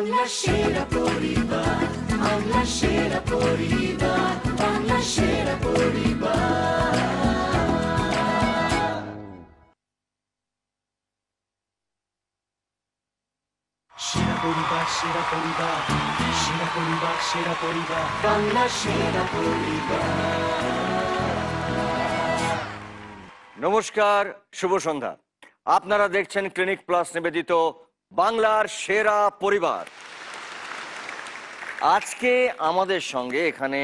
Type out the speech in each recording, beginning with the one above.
বাংলা সেরা পরিবার, বাংলা সেরা পরিবার, বাংলা সেরা পরিবার। সেরা পরিবার, সেরা পরিবার, সেরা পরিবার, সেরা পরিবার, বাংলা সেরা পরিবার। নমস্কার, শুভ সন্ধ্যা। আপনারা দেখছেন ক্লিনিক প্লাস নিবেদিত বাংলার সেরা পরিবার। আজকে আমাদের সঙ্গে এখানে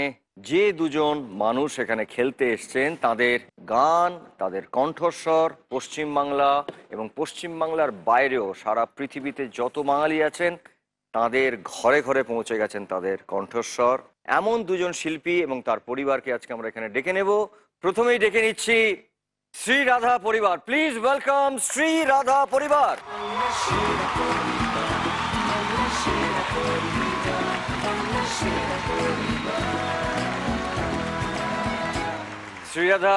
যে দুজন মানুষ এখানে খেলতে এসছেন, তাদের গান, তাদের কণ্ঠস্বর পশ্চিমবাংলা এবং পশ্চিমবাংলার বাইরেও সারা পৃথিবীতে যত বাঙালি আছেন তাদের ঘরে ঘরে পৌঁছে গেছেন তাদের কণ্ঠস্বর। এমন দুজন শিল্পী এবং তার পরিবারকে আজকে আমরা এখানে ডেকে নেব। প্রথমেই ডেকে নিচ্ছি শ্রী রাধা পরিবার। প্লিজ ওয়েলকাম শ্রী রাধা পরিবার। শ্রীরাধা,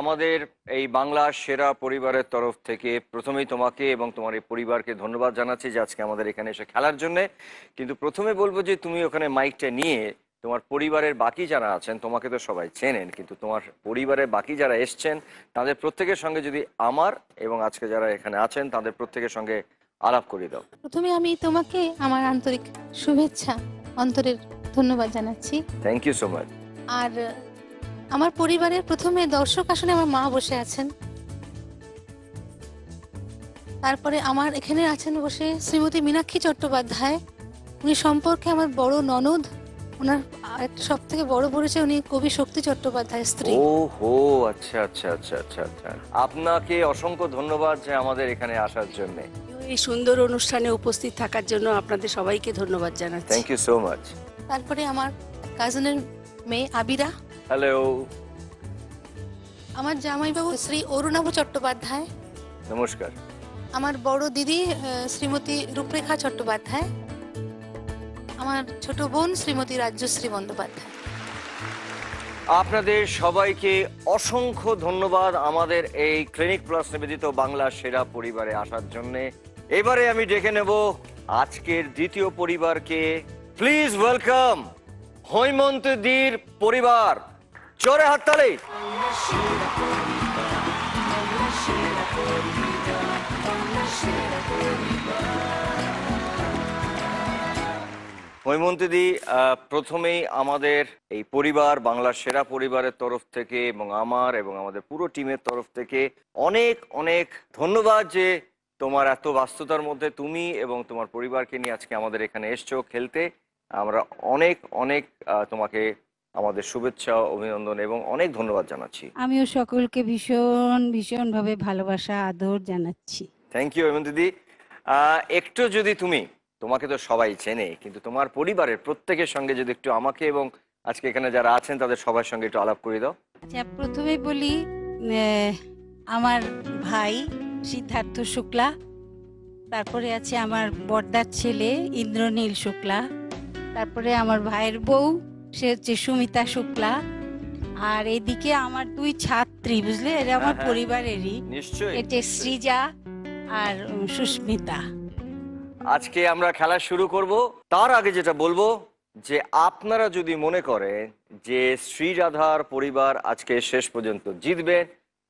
আমাদের এই বাংলার সেরা পরিবারের তরফ থেকে প্রথমেই তোমাকে এবং তোমার এই পরিবারকে ধন্যবাদ জানাচ্ছি যে আজকে আমাদের এখানে এসে খেলার জন্যে। কিন্তু প্রথমে বলবো যে তুমি ওখানে মাইকটা নিয়ে তোমার পরিবারের বাকি যারা আছেন, তোমাকে তো সবাই চেনেন, কিন্তু তোমার পরিবারের বাকি যারা এসছেন তাদের প্রত্যেকের সঙ্গে যদি আমার এবং আজকে যারা এখানে আছেন তাদের প্রত্যেকের সঙ্গে আলাপ করিয়ে দাও। প্রথমে আমি তোমাকে আমার আন্তরিক শুভেচ্ছা, অন্তরের ধন্যবাদ জানাচ্ছি। Thank you so much. আর আমার পরিবারের প্রথমে দর্শক আসনে আমার মা বসে আছেন, তারপরে আমার এখানে আছেন বসে শ্রীমতী মীনাক্ষী চট্টোপাধ্যায়। উনি সম্পর্কে আমার বড় ননদ। ওনার একটা সব থেকে বড় পরিচয়, উনি কবি শক্তি চট্টোপাধ্যায়ের স্ত্রী। ও হো, আচ্ছা আচ্ছা আচ্ছা আচ্ছা আচ্ছা। আপনাকে অসংখ্য ধন্যবাদ যে আমাদের এখানে আসার জন্য, এই সুন্দর অনুষ্ঠানে উপস্থিত থাকার জন্য আপনাদের সবাইকে ধন্যবাদ জানাচ্ছি। Thank you so much. তারপরে আমার কাজিনের মেয়ে আবিরা। হ্যালো। আমার জামাইবাবু শ্রী অরুণাভ চট্টোপাধ্যায়। নমস্কার। আমার বড় দিদি শ্রীমতী রূপরেখা চট্টোপাধ্যায়। আমার ছোট বোন শ্রীমতী রাজ্যশ্রী বন্দ্যোপাধ্যায়। আপনাদের সবাইকে অসংখ্য ধন্যবাদ আমাদের এই ক্লিনিক প্লাস নিবেদিত বাংলা সেরা পরিবারে আসার জন্যে। এবারে আমি ডেকে নেব আজকের দ্বিতীয় পরিবারকে। প্লিজ ওয়েলকাম হৈমন্তীদির পরিবার। জোরে হাততালি। হৈমন্তীদি, প্রথমেই আমাদের এই পরিবার বাংলার সেরা পরিবারের তরফ থেকে এবং আমার এবং আমাদের পুরো টিমের তরফ থেকে অনেক অনেক ধন্যবাদ যে তোমার এত ব্যস্ততার মধ্যে তুমি এবং তোমার পরিবারকে নিয়ে আজকে আমাদের এখানে এসছো খেলতে। আমরা অনেক অনেক তোমাকে আমাদের শুভেচ্ছা, অভিনন্দন এবং অনেক ধন্যবাদ জানাচ্ছি। আমিও সকলকে ভীষণভাবে ভালোবাসা, আদর জানাচ্ছি। থ্যাংক ইউ হৈমন্তীদি। একটু যদি তুমি, তোমাকে তো সবাই চেনে, কিন্তু তোমার পরিবারের প্রত্যেকের সঙ্গে যদি একটু আমাকে এবং আজকে এখানে যারা আছেন তাদের সবার সঙ্গে একটু আলাপ করে দাও। আচ্ছা, প্রথমে বলি আমার ভাই সিদ্ধার্থ শুক্লা, তারপরে আছে আমার বড়দার ছেলে ইন্দ্রনীল শুক্লা, তারপরে আমার ভাইয়ের বউ সে হচ্ছে সুমিতা শুক্লা, আর এদিকে আমার দুই ছাত্রী, বুঝলে, এরা আমার পরিবারেরই। নিশ্চয়ই। এটা সৃজা আর সুস্মিতা। আজকে আমরা খেলা শুরু করব। তার আগে যেটা বলবো যে আপনারা যদি মনে করেন যে শ্রীরাধার পরিবার আজকে শেষ পর্যন্ত জিতবেন,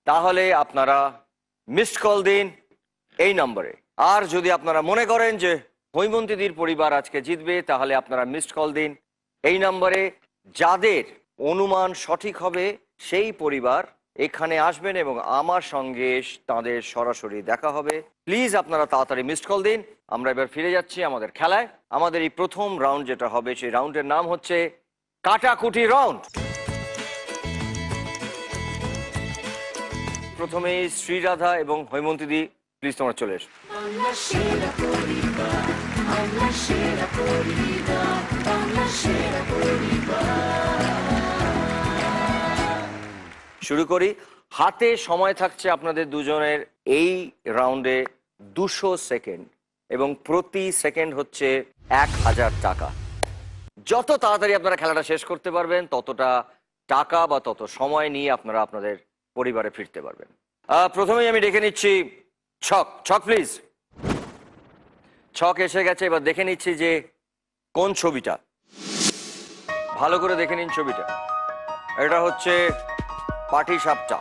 তাহলে আপনারা মিসড কল দিন এই নম্বরে। আর যদি আপনারা মনে করেন যে হৈমন্তীদির পরিবার আজকে জিতবে, তাহলে আপনারা মিসড কল দিন এই নম্বরে। যাদের অনুমান সঠিক হবে সেই পরিবার এখানে আসবেন এবং আমার সঙ্গে তাদের সরাসরি দেখা হবে। প্লিজ আপনারা তাড়াতাড়ি মিসড কল দিন। আমরা এবার ফিরে যাচ্ছি আমাদের খেলায়। আমাদের এই প্রথম রাউন্ড যেটা হবে, সেই রাউন্ডের নাম হচ্ছে কাটাকুটি রাউন্ড। প্রথমেই শ্রীরাধা এবং হৈমন্তীদি, প্লিজ তোমরা চলে এসো। শুরু করি। হাতে সময় থাকছে আপনাদের দুজনের এই রাউন্ডে 200 সেকেন্ড এবং প্রতি সেকেন্ড হচ্ছে 1000 টাকা। যত তাড়াতাড়ি আপনারা খেলাটা শেষ করতে পারবেন ততটা টাকা বা তত সময় নিয়ে আপনারা আপনাদের পরিবারে ফিরতে পারবেন। প্রথমেই আমি ডেকে নিচ্ছি ছক। ছক প্লিজ। ছক এসে গেছে। এবার দেখে নিচ্ছি যে কোন ছবিটা? ভালো করে দেখে নিন ছবিটা। এটা হচ্ছে পাটি সাপটা।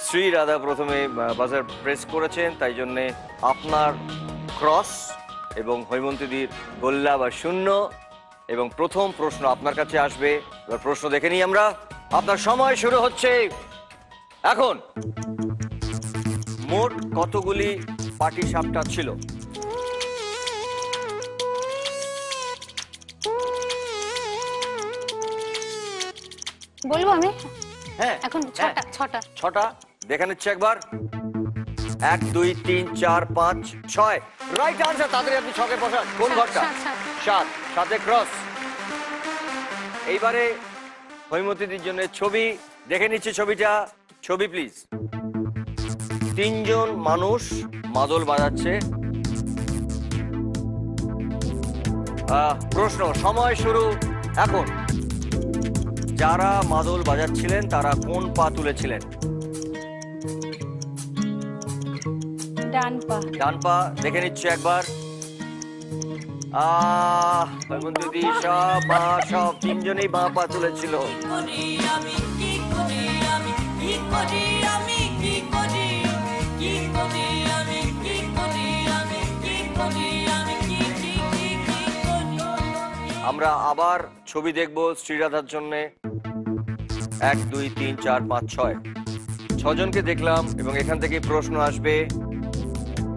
শ্রী রাধা প্রথমে বাজার প্রেস করেছেন, তাই জন্যে আপনার ক্রস এবং হৈমন্তীদির গোল্লা বা শূন্য। এবং প্রথম প্রশ্ন আপনার কাছে আসবে। এবার প্রশ্ন দেখে নিই আমরা। আপনার সময় শুরু হচ্ছে এখন। মোট কতগুলি পাটি সাপটা ছিল? বলবো আমি হ্যাঁ, এখন হ্যাঁ। ছটা ছটা দেখে নিচ্ছে একবার। 1 2 3 4 5 6 রাইট আনসার। তাড়াতাড়ি আপনি ছকে বসান। কোন সাত, ঘরটা? সাত, 7। 7-এ ক্রস। এইবারে হৈমতীদির জন্য ছবি দেখে নিচ্ছে। ছবিটা, ছবি প্লিজ। 3 জন মানুষ মাদল বাজাচ্ছে। প্রশ্ন, সময় শুরু এখন। যারা মাদল বাজাচ্ছিলেন তারা কোন পা তুলেছিলেন? ডান পা। ডান পা দেখে নিচ্ছে একবার। হৈমন্তী সব 3 জনেই বাঁ পা তুলেছিল। আমরা আবার ছবি দেখব শ্রীরাধার জন্য। 1 2 3 4 5 6 6জনকে দেখলাম এবং এখান থেকে প্রশ্ন আসবে।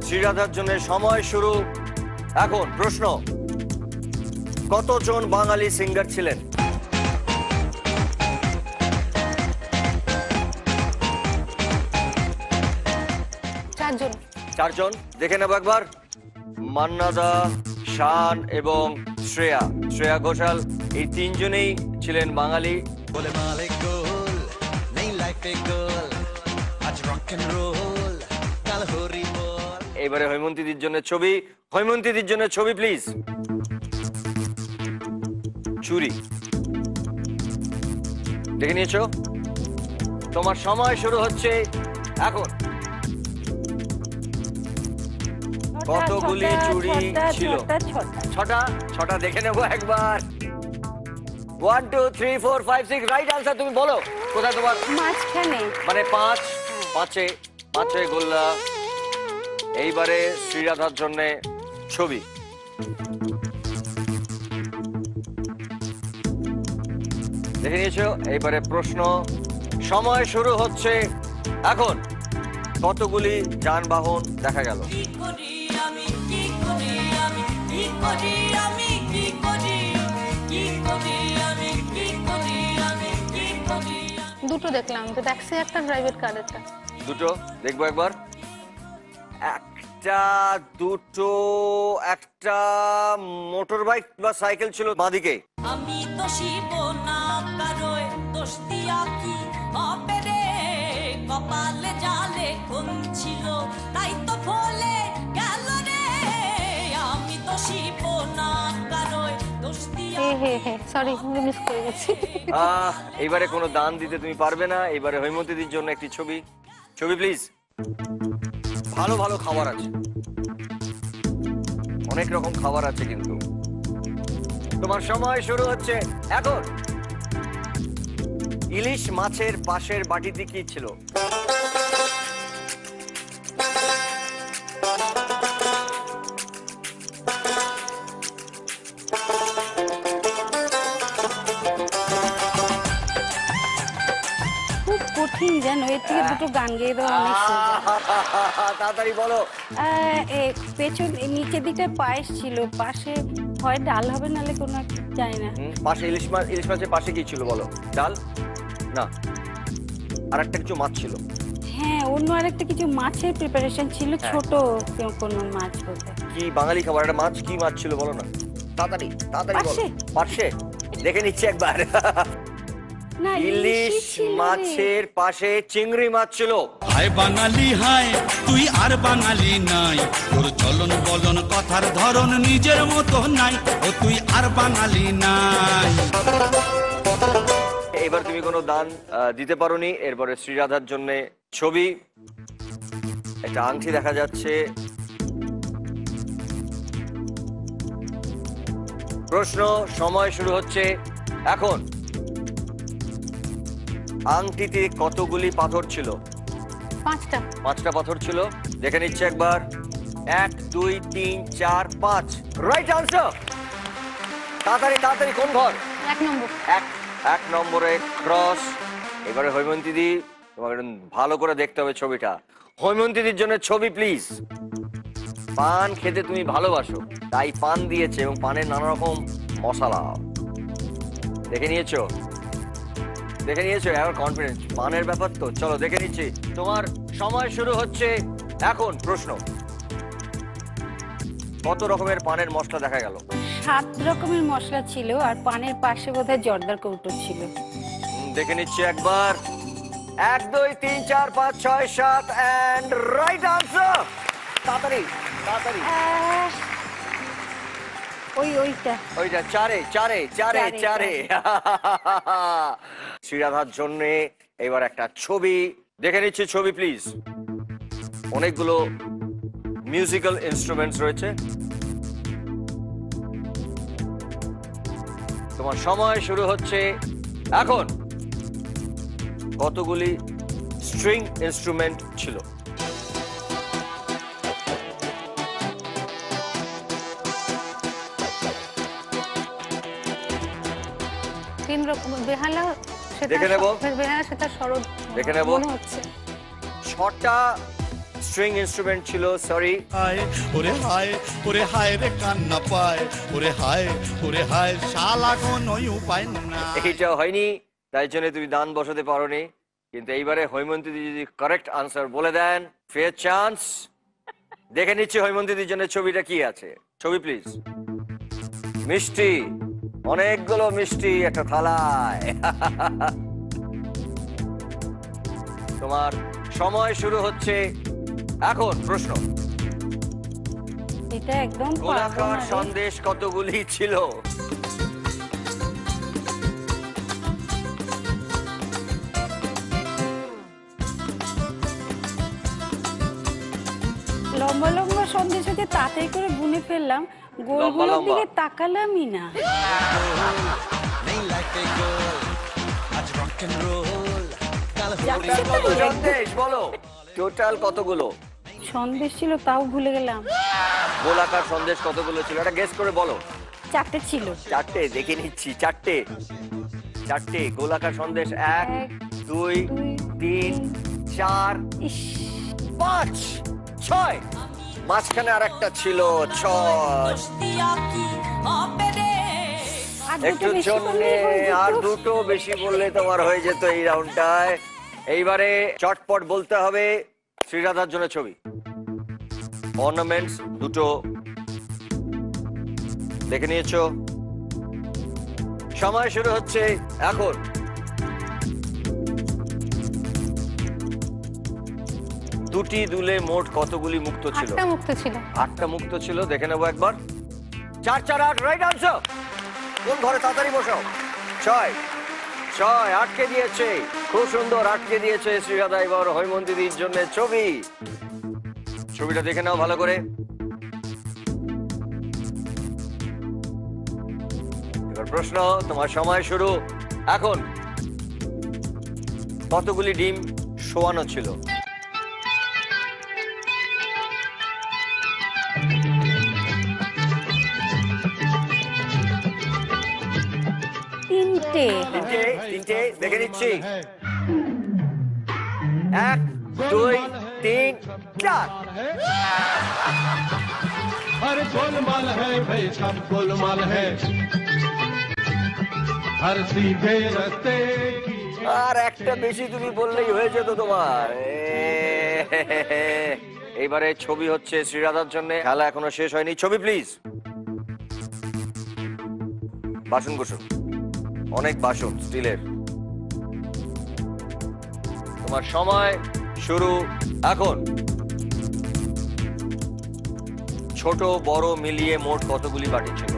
শ্রীরাধার জন্য সময় শুরু এখন। প্রশ্ন, কতজন বাঙালি সিঙ্গার ছিলেন? চারজন। 4 জন দেখে নেব একবার। মান্না দা, শান এবং শ্রেয়া। শ্রেয়া ঘোষাল এই 3 জনেই ছিলেন বাঙালি। বলে মালিক গোল নেই লাইফে গোল আজ রক এন্ড রোল কাল হরি বল। এবারে হৈমন্তীদির জন্য ছবি। হৈমন্তীদির জন্য ছবি প্লিজ। চুরি দেখে নিয়েছো? তোমার সময় শুরু হচ্ছে এখন। কতগুলি চুড়ি ছিল? 6টা দেখে নেবো একবার। 1 2 3 4 5 6 রাইট আনসার। তুমি বলো কোথায় তোমার? মাঝখানে। মানে 5 গোল্লা। এইবারে শ্রীরাধার জন্য ছবি। দেখে নিয়েছো? এইবারে প্রশ্ন, সময় শুরু হচ্ছে এখন। কতগুলি যানবাহন দেখা গেল? দুটো দেখলাম, তো ট্যাক্সি একটা, প্রাইভেট কার একটা। দুটো দেখবো একবার। একটা, দুটো, একটা মোটর বাইক বা সাইকেল ছিল বাঁদিকে। আমি দোষিব না কারোয় দোষ দিয়া কি হবে রে কপালে জালে কোন ছিল তাই তো ভুলে গেল রে আমি দোষিব না কারোয় দোষ দিয়া সরি, মিস করে গেছি। এইবারে কোনো দান দিতে তুমি পারবে না। এবারে হৈমন্তীদির জন্য একটি ছবি। ছবি প্লিজ। ভালো ভালো খাবার আছে, অনেক রকম খাবার আছে কিন্তু। তোমার সময় শুরু হচ্ছে এখন। ইলিশ মাছের পাশের বাটিতে কি ছিল? খুব কঠিন জানো, এর থেকে দুটো গান গেয়ে দেওয়া অনেক সোজা। তাড়াতাড়ি বলো। পেছন নিচের দিকটা পায়েস ছিল, পাশে হয় ডাল হবে নালে কোনো একটা, জানি না। পাশে ইলিশ মাছের পাশে কি ছিল বলো? ডাল না, আর একটা কিছু মাছ ছিল। হ্যাঁ, অন্য আরেকটা কিছু মাছের প্রিপারেশন ছিল, হ্যাঁ। ছোট কোনো মাছ বলতে। কি বাঙালি খাবার একটা মাছ, কি মাছ ছিল বলো না? তাড়াতাড়ি তাড়াতাড়ি বলো। পার্শে। পার্শে দেখে নিচ্ছি একবার। না, ইলিশ ছিল রে। মাছের পাশে চিংড়ি মাছ ছিল। হায় বাঙালি হায়, তুই আর বাঙালি নাই, তোর চলন বলন কথার ধরন নিজের মতো নাই, ও তুই আর বাঙালি নাই। এবার তুমি কোনো দান দিতে পারোনি। এরপরে শ্রীরাধার জন্য ছবি। একটা আংটি দেখা যাচ্ছে। প্রশ্ন, সময় শুরু হচ্ছে এখন। আংটিতে কতগুলি পাথর ছিল? 5টা। 5টা পাথর ছিল। দেখে নিচ্ছে একবার। 1 2 3 4 5। Right answer. তাড়াতাড়ি তাড়াতাড়ি, কোন ঘর? 1 নম্বর। এক নম্বরে ক্রস। এবারে হৈমন্তী দি, তোমাকে ভালো করে দেখতে হবে ছবিটা। হৈমন্তী দির জন্য ছবি প্লিজ। পান খেতে তুমি ভালোবাসো, তাই পান দিয়েছে এবং পানের নানা রকম মশলা। দেখে নিয়েছো? দেখে নিয়েছো? এখন কনফিডেন্স, পানের ব্যাপার তো। চলো দেখে নিচ্ছি। তোমার সময় শুরু হচ্ছে এখন। প্রশ্ন, কত রকমের পানের মশলা দেখা গেল? 7 রকমের মশলা ছিল, আর পানের পাশে বোধহয় জর্দার কৌটো ছিল। দেখে নিচ্ছি একবার। 1 2 3 4 5 6 7 এন্ড রাইট আনসার। তাড়াতাড়ি তাড়াতাড়ি। ওইটা চারে। শ্রীরাধার জন্য এবার একটা ছবি দেখে নিচ্ছি। ছবি প্লিজ। অনেকগুলো মিউজিক্যাল ইনস্ট্রুমেন্টস রয়েছে। তোমার সময় শুরু হচ্ছে এখন। কতগুলি স্ট্রিং ইনস্ট্রুমেন্ট ছিল? 3 রকম। বেহালা, দেখে নেব। বেহালা সেটা সরোদ দেখে নেব। মনে হচ্ছে। 6টা স্ট্রিং ইনস্ট্রুমেন্ট ছিল। সরি। হায় ওরে হায় রে কান্না পায়, ওরে হায় শালা কোনোই উপায় না। এইটা হয়নি, তাই জন্য তুমি দান বসাতে পারোনি। কিন্তু এইবারে হৈমন্তী দি যদি কারেক্ট আনসার বলে দেন, ফেয়ার চান্স। দেখে নিচ্ছি হৈমন্তী দির জন্য ছবিটা কি আছে। ছবি প্লিজ। মিষ্টি, অনেকগুলো মিষ্টি একটা থালায়। তোমার সময় শুরু হচ্ছে এখন। প্রশ্ন, এটা একদম গোলাকার সন্দেশ কতগুলি ছিল? লম্বা লম্বা সন্দেশ হচ্ছে, তাড়াতাড়ি করে গুনে ফেললাম, গোল লম্বা গোলের লম্বা। দিকে তাকালামই না। नहीं लाइफ ए गोल आज रॉक एंड रोल कल টোটাল কত সন্দেশ বলো? টোটাল কতগুলো সন্দেশ ছিল, তাও ভুলে গেলাম। গোলাকার সন্দেশ কতগুলো ছিল? এটা গেস করে বলো। 4টে ছিল। 4টে। দেখে নিচ্ছি। 4টে গোলাকার সন্দেশ। 1 2 3 4 ইস, 5 6। মাঝখানে আর একটা ছিল 6। দোষ দিয়া কি হবে রে? আর দুটো একটু বেশি জন্য করলেই হয়ে যেত। আর দুটো বেশি বললে তোমার হয়ে যেত এই রাউন্ডটায়। এইবারে চটপট বলতে হবে। শ্রীরাধার জন্য ছবি। অর্নামেন্টস দুটো দেখে নিয়েছো। সময় শুরু হচ্ছে এখন। দুটি দুলে মোট কতগুলি মুক্ত ছিল? 8টা মুক্ত ছিল। 8টা মুক্ত ছিল। দেখে নেবো একবার। 4 4 8 রাইট আনসার। কোন ঘরে? তাড়াতাড়ি বসাও। 6 আটকে দিয়েছে। খুব সুন্দর আটকে দিয়েছে শ্রীরাধা। এবার হৈমন্তী দির জন্য ছবি। ছবিটা দেখে নাও ভালো করে। এবার প্রশ্ন, তোমার সময় শুরু এখন। কতগুলি ডিম শোয়ানো ছিল? তিনটে। তিনটে দেখে নিচ্ছি। 1 2 3 4। हर गोलमाल है भाई, सब गोलमाल है हर सीधे रास्ते की। আর একটা বেশি তুমি বললেই হয়ে যেত তোমার। এইবারে ছবি হচ্ছে শ্রীরাধার জন্য। খেলা এখনো শেষ হয়নি। ছবি প্লিজ। বাসন কোসন, অনেক বাসন স্টিলের। তোমার সময় শুরু এখন। ছোট বড় মিলিয়ে মোট কতগুলি বাটি ছিল?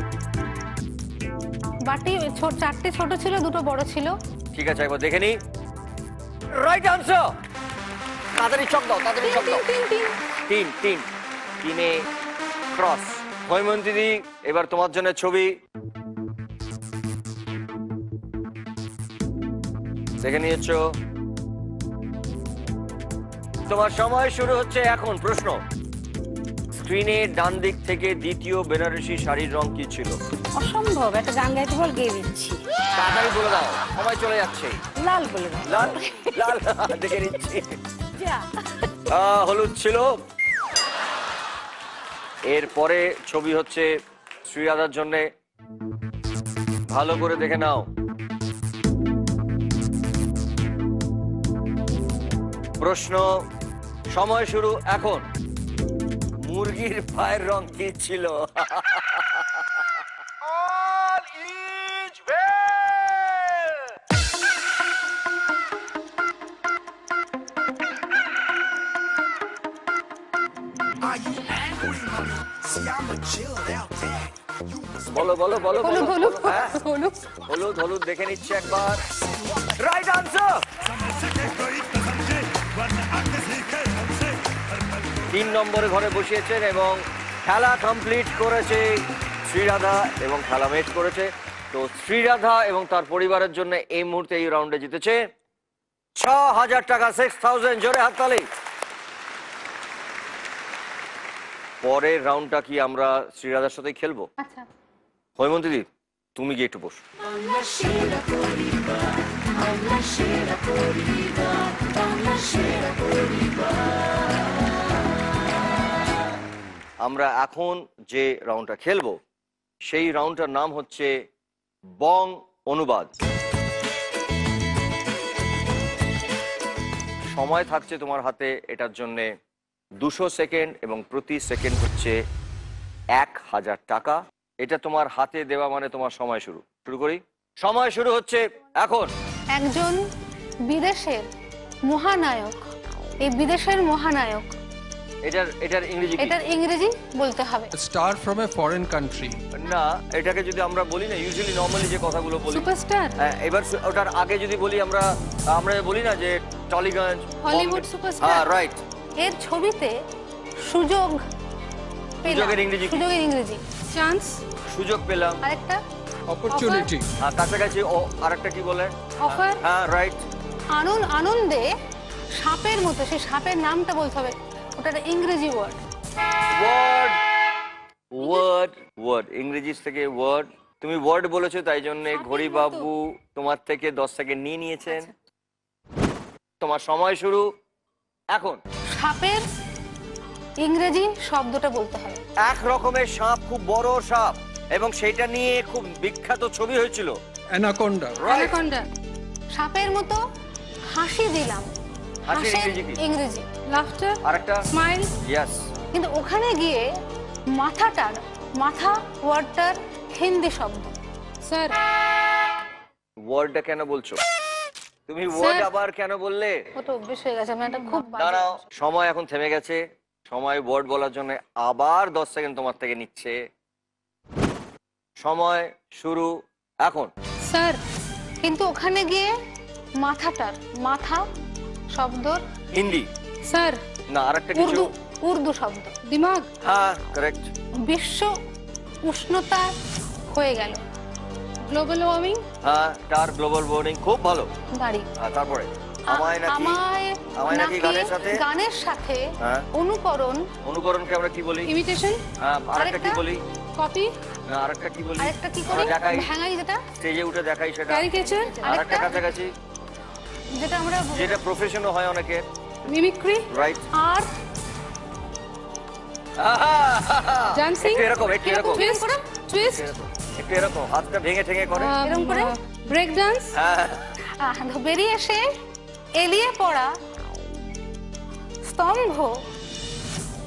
বাটি 4টে ছোট ছিল, 2টো বড় ছিল। ঠিক আছে, একবার দেখে নি। Right answer. তাড়াতাড়ি চক দাও, তাড়াতাড়ি চক দাও। 3 3 3 ক্রস। হৈমন্তী দি, এবার তোমার জন্য ছবি। দেখে নিয়েছো। তোমার সময় শুরু হচ্ছে এখন। প্রশ্ন, স্ক্রিনের ডান দিক থেকে দ্বিতীয় বেনারসি শাড়ির রং কি ছিল? অসম্ভব, একটা গান গাইতে বল, গেয়ে দিচ্ছি। তাড়াতাড়ি বলে দাও, সময় চলে যাচ্ছে। লাল বলে দাও। লাল, লাল দেখে নিচ্ছি। যা। হলুদ ছিল। এরপরে ছবি হচ্ছে শ্রীরাধার জন্য, ভালো করে দেখে নাও। প্রশ্ন, সময় শুরু এখন। মুরগির পায়ের রং কি ছিল? All each way! বলো বলো বলো হলুদ বলো, হলুদ হ্যাঁ? হলুদ হলুদ, হলুদ দেখে নিচ্ছে একবার। Right answer. 3 নম্বরে ঘরে বসিয়েছেন এবং খেলা কমপ্লিট করেছে শ্রীরাধা এবং খেলা মেট করেছে। তো শ্রীরাধা এবং তার পরিবারের জন্য এই মুহূর্তে এই রাউন্ডে জিতেছে 6,000 টাকা, 6,000। জোরে হাততালি। পরের রাউন্ডটা কি আমরা শ্রীরাধার সাথেই খেলবো? আচ্ছা, হৈমন্তী দি, তুমি গিয়ে একটু বসো। আমরা এখন যে রাউন্ডটা খেলবো সেই রাউন্ডটার নাম হচ্ছে বং অনুবাদ। সময় থাকছে তোমার হাতে এটার জন্যে 200 সেকেন্ড এবং প্রতি সেকেন্ড হচ্ছে 1,000 টাকা। এটা তোমার হাতে দেওয়া মানে তোমার সময় শুরু। শুরু করি, সময় শুরু হচ্ছে এখন। একজন বিদেশের মহানায়ক, এই বিদেশের মহানায়ক, এটার ইংরেজি কি? এটার ইংরেজি বলতে হবে। A star from a foreign country. না, এটাকে যদি আমরা বলি না, ইউজুয়ালি নরমালি যে কথাগুলো বলি, সুপারস্টার, এবার ওটার আগে যদি বলি আমরা বলি না যে টলিগঞ্জ, হলিউড সুপারস্টার। হ্যাঁ রাইট। এর ছবিতে সুযোগ পেলাম। সুযোগের ইংরেজি কি? সুযোগের ইংরেজি চান্স, সুযোগ পেলাম। আরেকটা Opportunity. হ্যাঁ, কাছাকাছি। ও আরেকটা কি বলে? অফার। হ্যাঁ রাইট। আনন্দে সাপের মতো, সেই সাপের নামটা বলতে হবে, ওটার ইংরেজি ওয়ার্ড। ওয়ার্ড, ওয়ার্ড, ওয়ার্ড, ইংরেজি থেকে ওয়ার্ড। তুমি ওয়ার্ড বলেছো, তাই জন্য ঘড়ি বাবু তোমার থেকে 10 সেকেন্ড নিয়ে নিয়েছেন। তোমার সময় শুরু এখন। সাপের ইংরেজি শব্দটা বলতে হবে। এক রকমের সাপ, খুব বড় সাপ, এবং সেটা নিয়ে খুব বিখ্যাত ছবি হয়েছিল। Anaconda. অ্যানাকন্ডা। সাপের মতো হাসি দিলাম, হাসির হাসির ইংরেজি কি? ইংরেজি লাফটার, আরেকটা স্মাইল। ইয়েস। কিন্তু ওখানে গিয়ে মাথাটার, মাথা ওয়ার্ডটার হিন্দি শব্দ। স্যার, ওয়ার্ডটা কেন বলছো তুমি? ওয়ার্ড আবার কেন বললে? কত অভ্যেস হয়ে গেছে, আমি একটা খুব বাজে দাঁড়াও, সময় এখন থেমে গেছে। সময় ওয়ার্ড বলার জন্য আবার 10 সেকেন্ড তোমার থেকে নিচ্ছে। সময় শুরু এখন। স্যার, কিন্তু ওখানে গিয়ে মাথাটার, মাথা শব্দর হিন্দি স্যার, না, আরেকটা কিছু। উর্দু, উর্দু শব্দ। দিমাগ। হ্যাঁ কারেক্ট। বিশ্ব উষ্ণতা হয়ে গেল, গ্লোবাল ওয়ার্মিং। হ্যাঁ, তার গ্লোবাল ওয়ার্মিং, খুব ভালো। গাড়ি। তারপরে আমায় নাকি, আমায় নাকি গানের সাথে, গানের সাথে হ্যাঁ। অনুকরণ। অনুকরণকে আমরা কি বলি? ইমিটেশন। হ্যাঁ, আরেকটা কি বলি? কপি। না, আরেকটা কি বলি? আরেকটা কি করি? আমরা দেখাই, ভাঙাই, যেটা স্টেজে উঠে দেখাই সেটা। ক্যারিকেচার। আরেকটা কাছাকাছি, যেটা আমরা যেটা প্রফেশনও হয় অনেকের। মিমিক্রি। রাইট। আর ডান্সিং। এরকম, একটু এরকম, টুইস্ট, একটু এরকম হাতটা ভেঙে ঠেঙে করে এরকম করে ব্রেক ডান্স। হ্যাঁ। বেরিয়ে এসে এলিয়ে পড়া স্তম্ভ।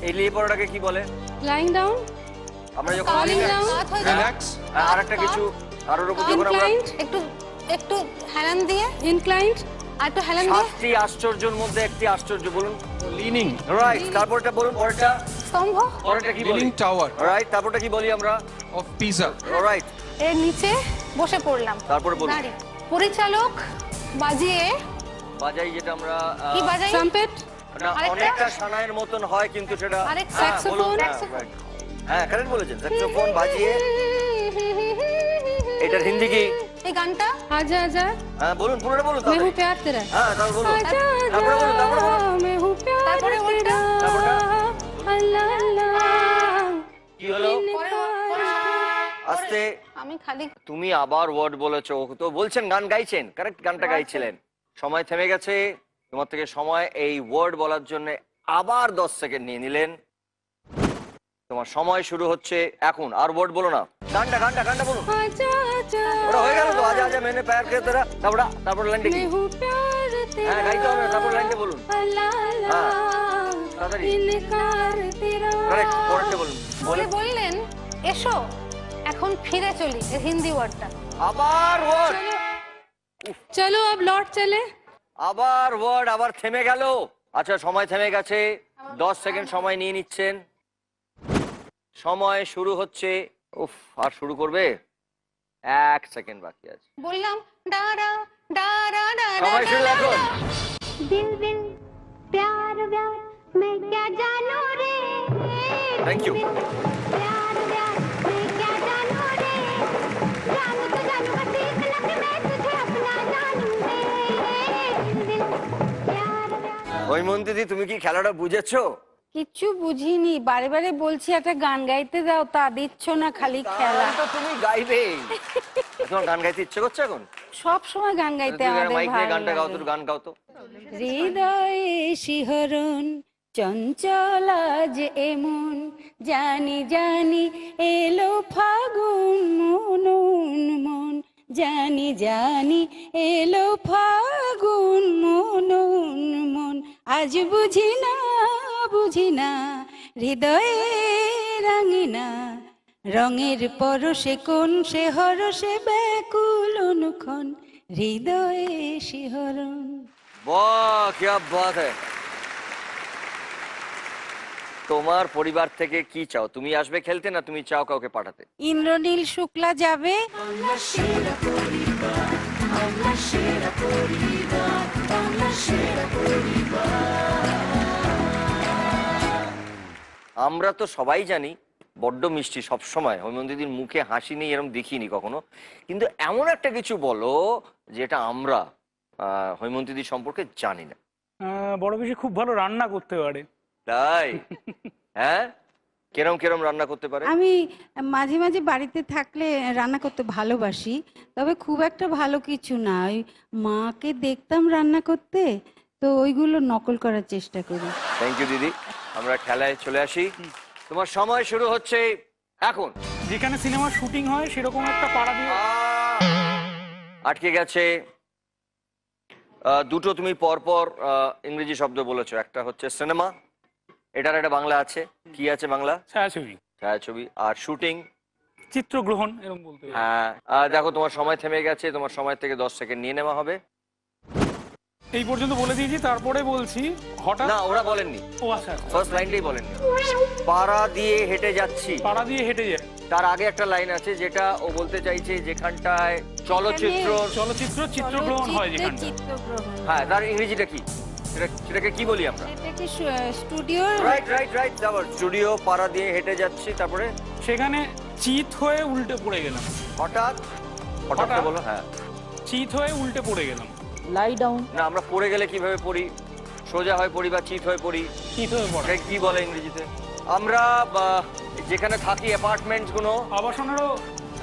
এলিয়ে পড়াটাকে কি বলে? Lying down. আমরা যখন কালিং ডাউন। Relax. আরেকটা কিছু, আরোর উপর যখন আমরা একটু একটু হেলান দিয়ে, ইনক্লাইন্ড। আর একটু হেলান দিয়ে। 7টি আশ্চর্যের মধ্যে একটি আশ্চর্য বলুন। Leaning. রাইট। তারপরটা বলুন, পরেরটা। স্তম্ভ। পরেরটা কি বলি? Leaning tower right. তারপরটা কি বলি আমরা? of Pisa. রাইট। এর নিচে বসে পড়লাম। তারপরে বলুন। দাঁড়িয়ে। পরিচালক বাজিয়ে, বাজাই, যেটা আমরা কি বাজাই? ট্রাম্পেট। না, অনেকটা সানাইয়ের মতন হয় কিন্তু সেটা। আরেক হ্যাঁ, স্যাক্সোফোন। বলুন। হ্যাঁ, right. হ্যাঁ কারেক্ট বলেছেন, স্যাক্সোফোন বাজিয়ে। এটার হিন্দি কি? এই গানটা আজা আজা হ্যাঁ বলুন, পুরোটা বলুন मैं তাড়াতাড়ি। हूँ प्यार तेरा হ্যাঁ তারপর বলুন, आजा তারপরে বলুন, তারপরে आजा বলুন। मैं हूँ प्यार तेरा তারপরটা? अल्लाह अल्लाह কি হলো? আস্তে। আমি খালি তুমি আবার ওয়ার্ড বলেছো, তো বলছেন গান গাইছেন, কারেক্ট গানটা গাইছিলেন। সময় থেমে গেছে তোমার থেকে, সময় এই ওয়ার্ড বলার জন্য আবার 10 সেকেন্ড নিয়ে নিলেন। তোমার সময় শুরু হচ্ছে এখন, আর ওয়ার্ড বলো না, গানটা গানটা গানটা বলুন। आजा आजा ওটা হয়ে গেল তো, আজা আজা मैंने प्यार किया तेरा, তারপর লাইনটা কি? मैं हूँ प्यार হ্যাঁ तेरा গাইতে হবে, তারপর লাইনটা বলুন। अल्लाह अल्लाह তাড়াতাড়ি। इनकार तेरा কারেক্ট, পরেরটা বলুন। বলে বললেন এসো এখন ফিরে চলি, এর হিন্দি ওয়ার্ডটা। আবার ওয়ার্ড, চলো अब लौट चले। আবার ওয়ার্ড, আবার থেমে গেল। আচ্ছা সময় থেমে গেছে, 10 সেকেন্ড সময় নিয়ে নিচ্ছেন। সময় শুরু হচ্ছে। উফ, আর শুরু করবে? 1 সেকেন্ড বাকি আছে। বললাম ডারা ডারা ডারা সময় শুরু এখন। दिल दिल प्यार व्यार मैं क्या जानू रे थैंक यू। प्यार व्यार मैं क्या जानू रे जानू तो जानू बस इतना कि मैं तुझे अपना जानू रे दिल दिल प्यार व्यार হৈমন্তী, তুমি কি খেলাটা বুঝেছো? কিচ্ছু বুঝিনি, বারে বারে বলছি একটা গান গাইতে দাও, তা দিচ্ছ না, খালি খেলা। তো তুমি গাইবে। তোমার গান গাইতে ইচ্ছে করছে এখন? সব সময় গান গাইতে আমাদের মাইক নিয়ে ভালো গানটা গাও তো, লাগে। গান গাও তো। হৃদয়ে শিহরণ চঞ্চল আজ এমন, জানি জানি এলো ফাগুন মন মন, জানি জানি এলো ফাগুন মন মন, আজ বুঝি না হৃদয়ে রাঙিনা, রঙের পরশে কোন সে হরষে ব্যাকুল অনুক্ষণ, হৃদয়ে শিহরণ। বাহ, কি বাত হ্যায়। তোমার পরিবার থেকে কি চাও? তুমি আসবে খেলতে, না তুমি চাও কাউকে পাঠাতে? ইন্দ্রনীল শুক্লা যাবে। আমরা তো সবাই জানি বড্ড মিষ্টি সব সময়, হৈমন্তীদির মুখে হাসি নেই এরকম দেখিনি কখনো, কিন্তু এমন একটা কিছু বলো যেটা আমরা হৈমন্তীদির সম্পর্কে জানি না। বড় বেশি খুব ভালো রান্না করতে পারে। তাই? হ্যাঁ, কেরম কেরম রান্না করতে পারে? আমি মাঝে মাঝে বাড়িতে থাকলে রান্না করতে ভালোবাসি, তবে খুব একটা ভালো কিছু না। ওই মাকে দেখতাম রান্না করতে, তো ওইগুলো নকল করার চেষ্টা করি। থ্যাংক ইউ দিদি। আমরা খেলায় চলে আসি। তোমার সময় শুরু হচ্ছে এখন। যেখানে সিনেমার শুটিং হয় সেরকম একটা পাড়া দিয়ে আটকে গেছে। দুটো তুমি পরপর ইংরেজি শব্দ বলেছো, একটা হচ্ছে সিনেমা, এটার একটা বাংলা আছে, কি আছে বাংলা? ছায়াছবি। ছায়াছবি। আর শুটিং? চিত্রগ্রহণ এরকম বলতে হবে। হ্যাঁ। দেখো তোমার সময় থেমে গেছে, তোমার সময় থেকে 10 সেকেন্ড নিয়ে নেওয়া হবে। এই পর্যন্ত বলে দিয়েছি, তারপরে বলছি হঠাৎ। না, ওরা বলেননি, ও আচ্ছা, ফার্স্ট লাইনটাই বলেননি। পাড়া দিয়ে হেঁটে যাচ্ছি। পাড়া দিয়ে হেঁটে যায়। তার আগে একটা লাইন আছে যেটা ও বলতে চাইছে, যেখানটায় চলচ্চিত্র চিত্রগ্রহণ হয় যেখানে। হ্যাঁ, তার ইংরেজিটা কি? সেটাকে কি বলি আমরা? এটাকে স্টুডিও। Right right right. তারপর স্টুডিও, পাড়া দিয়ে হেঁটে যাচ্ছি, তারপরে সেখানে চিত হয়ে উল্টে পড়ে গেলাম। হঠাৎ হঠাৎ বলো। হ্যাঁ, চিত হয়ে উল্টে পড়ে গেলাম। Lie down. না, আমরা পড়ে গেলে কিভাবে পড়ি? সোজা হয়ে পড়ি বা চিত হয়ে পড়ি? চিত হয়ে পড়ে। কি বলে ইংরেজিতে? আমরা যেখানে থাকি অ্যাপার্টমেন্টস গুলো, আবাসনেরও।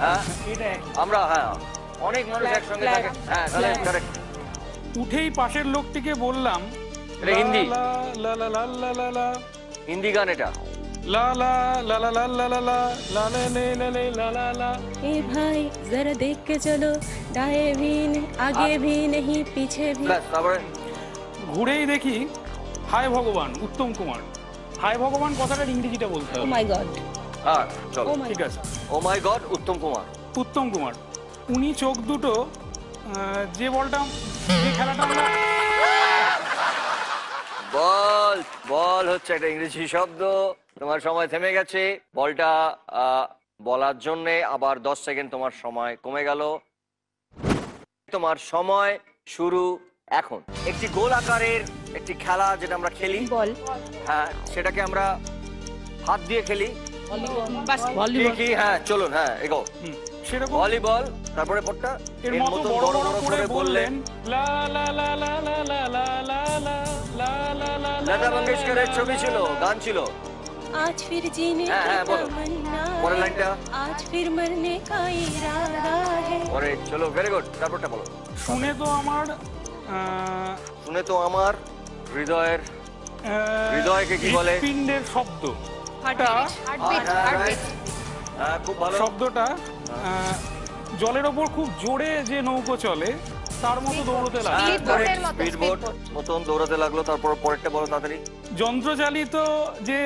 হ্যাঁ, এটা আমরা, হ্যাঁ, অনেক মানুষ একসঙ্গে থাকে। হ্যাঁ, কারেক্ট। উঠেই পাশের লোকটিকে বললাম, এটা হিন্দি। লা লা লা লা লা লা লা। হিন্দি গান এটা। লা লা লা লা লা লা লা লা লা লে লে লে লে লা লা লা। ए भाई जरा देख के चलो, दाएं भी आगे भी नहीं पीछे भी। তারপরে ঘুরেই দেখি হায় ভগবান, উত্তম কুমার। হায় ভগবান কথাটার ইংরেজিটা বলতে ओ হবে। My God. হ্যাঁ, চলো। ঠিক আছে। ও মাই গড, উত্তম কুমার। উত্তম কুমার। উনি চোখ দুটো, যে বলটা, যে খেলাটা আমরা বল বল হচ্ছে একটা ইংরেজি শব্দ। তোমার সময় থেমে গেছে। বলটা বলার জন্য আবার 10 সেকেন্ড তোমার সময় কমে গেল। তোমার সময় শুরু এখন। একটি গোল আকারের একটি খেলা যেটা আমরা খেলি। বল। হ্যাঁ, সেটাকে আমরা হাত দিয়ে খেলি। বাস্কেটবল। কি? হ্যাঁ, চলুন, হ্যাঁ, এগো। সেরকম ভলিবল, তারপরে পটটা এর মতো বড় বড় করে বললেন লা লা লা লা লা লা লা লা লা লা লা লা। লতা মঙ্গেশকরের ছবি ছিল, গান ছিল। आज फिर जीने হ্যাঁ, का হ্যাঁ, বলো। तमन्ना পরের है, লাইনটা। आज फिर मरने का इरादा है। পরে চলো, ভেরি গুড, তারপরটা বলো। শুনে তো আমার শুনে তো আমার হৃদয়ের, হৃদয়কে কি বলে? হৃৎপিণ্ডের শব্দ। হ্যাঁ, খুব ভালো। শব্দটা জলের ওপর খুব জোরে যে নৌকো চলে তার মতো দৌড়তে লাগে। স্পিডবোট মতন দৌড়াতে লাগলো। তারপর পরেরটা বলো তাড়াতাড়ি। যন্ত্রচালিত যে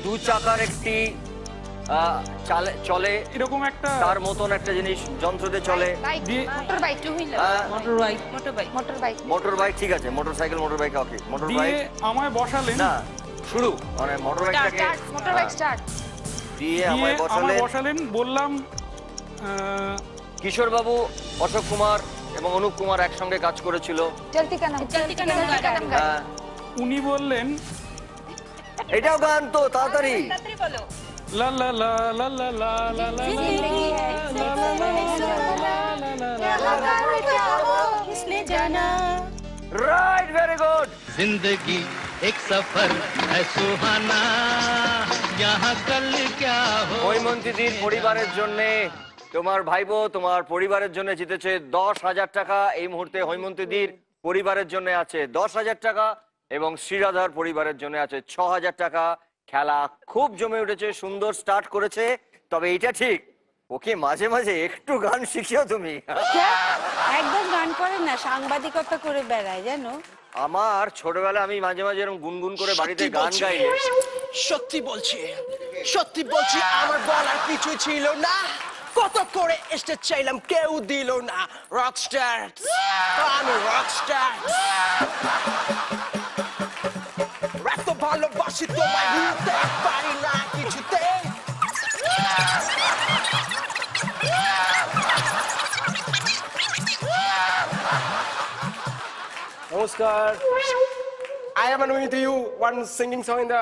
দু চাকার একটি চলে এরকম একটা তার মতন একটা জিনিস যন্ত্রতে চলে। মোটর বাইক, ঠিক আছে, মোটর সাইকেল, মোটর বাইক, ওকে, মোটর বাইক। আমায় বসালেন না, শুরু মানে মোটর বাইকটাকে দিয়ে আমায় বসালেন। বললাম কিশোর বাবু, অশোক কুমার এবং অনুপ কুমার একসঙ্গে কাজ করেছিল। উনি বললেন এটাও গান তো, তাড়াতাড়ি। লা লা লা লা লা লা লা লা রাইট, ভেরি গুড। जिंदगी एक सफर है सुहाना यहाँ कल क्या हो। হৈমন্তীদির পরিবারের জন্য, তোমার ভাইবো তোমার পরিবারের জন্য জিতেছে 10,000 টাকা। এই মুহূর্তে হৈমন্তীদির পরিবারের জন্য আছে 10,000 টাকা এবং শ্রীরাধার পরিবারের জন্য আছে 6,000 টাকা। খেলা খুব জমে উঠেছে, সুন্দর স্টার্ট করেছে। তবে এটা ঠিক, ওকে মাঝে মাঝে একটু গান শিখিও তুমি। একদম গান করে না, সাংবাদিকতা করে বেড়ায় জানো। আমার ছোটবেলায় আমি মাঝে মাঝে এরকম গুনগুন করে বাড়িতে গান গাই। সত্যি বলছি, সত্যি বলছি, আমার বলার কিছু ছিল না। কত করে স্টেজ চাইলাম, কেউ দিল না। রকস্টার, আমি রকস্টার। এত ভালোবাসি তোমায়, ভুলতে পারি না কিছুতে। Namaskar. I am with you one singing song in the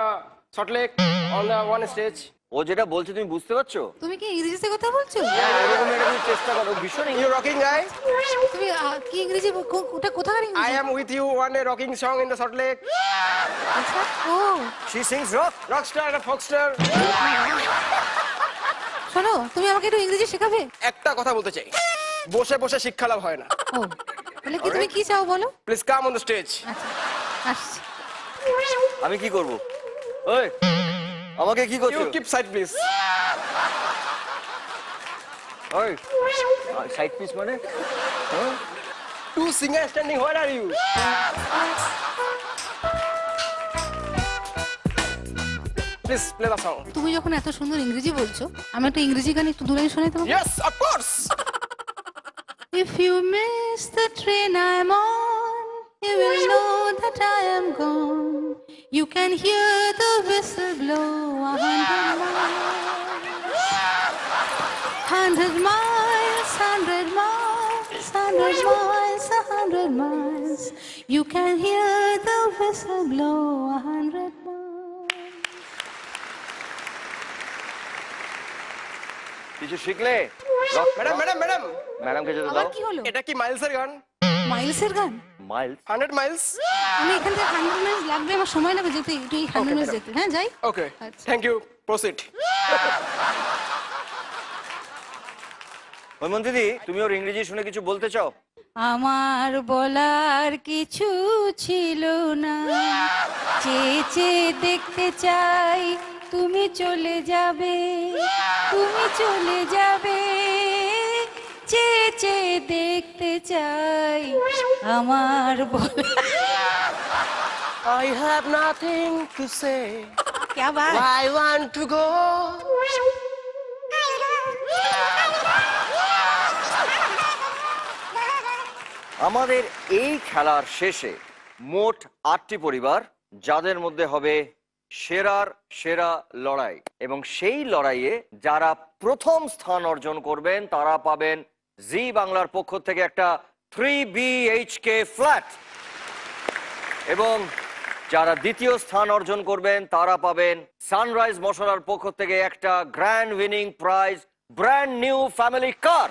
Salt Lake on the one stage. ও যেটা বলছে তুমি বুঝতে পারছো? তুমি কি ইংরেজিতে কথা বলছো? এরকম এরকম চেষ্টা করো, ভীষণ। You rocking guy? তুমি কি ইংরেজি, ওটা কোথাকার ইংরেজি? I am with you one rocking song in the Salt Lake. আচ্ছা, ও she sings rock, rockstar and folkstar. শোনো, তুমি আমাকে একটু ইংরেজি শেখাবে? একটা কথা বলতে চাই, বসে বসে শিক্ষা লাভ হয় না। ও, তাহলে কি তুমি কি চাও বলো? Please come on the stage. আসছি। আমি কি করব? ওই আমাকে কি করছো? You keep side please. ওই সাইড পিস মানে? Two singers standing, where are you? Please play the song. তুমি যখন এত সুন্দর ইংরেজি বলছো, আমি একটা ইংরেজি গান একটু দূরে শোনাই তোমাকে? Yes, of course. If you miss the train I'm on, you will know that I am gone. You can hear the whistle blow 100 miles. 100 miles, 100 miles, 100 miles, 100 miles. You can hear the whistle blow 100 miles. কিছু শিখলে? Madam madam madam ম্যাডামকে যেতে আবার দাও। কি হলো? এটা কি মাইলসের গান? মাইলসের গান? মাইলস? 100 miles? আমি এখান থেকে 100 miles লাগবে, আমার সময় লাগবে যেতে, একটু 100 miles যেতে। হ্যাঁ, যাই। ওকে, থ্যাংক ইউ, প্রসিড। হৈমন্তীদি, তুমি ওর ইংরেজি শুনে কিছু বলতে চাও? আমার বলার কিছু ছিল না, চেয়ে চেয়ে দেখতে চাই তুমি চলে যাবে, তুমি চলে যাবে, চেয়ে চেয়ে দেখতে চাই আমার I have nothing to say. क्या बात? I want to go. আমাদের এই খেলার শেষে মোট 8টি পরিবার, যাদের মধ্যে হবে সেরার সেরা লড়াই, এবং সেই লড়াইয়ে যারা প্রথম স্থান অর্জন করবেন তারা পাবেন জি বাংলার পক্ষ থেকে একটা 3 BHK ফ্ল্যাট এবং যারা দ্বিতীয় স্থান অর্জন করবেন তারা পাবেন সানরাইজ মশলার পক্ষ থেকে একটা grand winning prize, brand new family কার।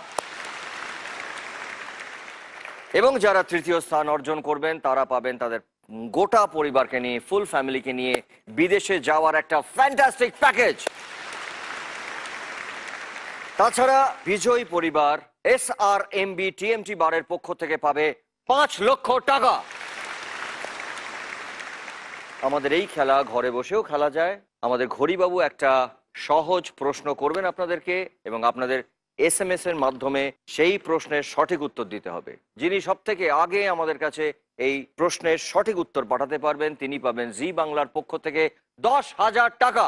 এবং যারা তৃতীয় স্থান অর্জন করবেন তারা পাবেন তাদের গোটা পরিবারকে নিয়ে, ফুল ফ্যামিলিকে নিয়ে বিদেশে যাওয়ার একটা ফ্যান্টাস্টিক প্যাকেজ। তাছাড়া বিজয়ী পরিবার SRMB TMT বারের পক্ষ থেকে পাবে 5 লক্ষ টাকা। আমাদের এই খেলা ঘরে বসেও খেলা যায়। আমাদের ঘড়িবাবু একটা সহজ প্রশ্ন করবেন আপনাদেরকে এবং আপনাদের SMS এর মাধ্যমে সেই প্রশ্নের সঠিক উত্তর দিতে হবে। যিনি সব থেকে আগে আমাদের কাছে এই প্রশ্নের সঠিক উত্তর পাঠাতে পারবেন তিনি পাবেন জি বাংলার পক্ষ থেকে 10,000 টাকা।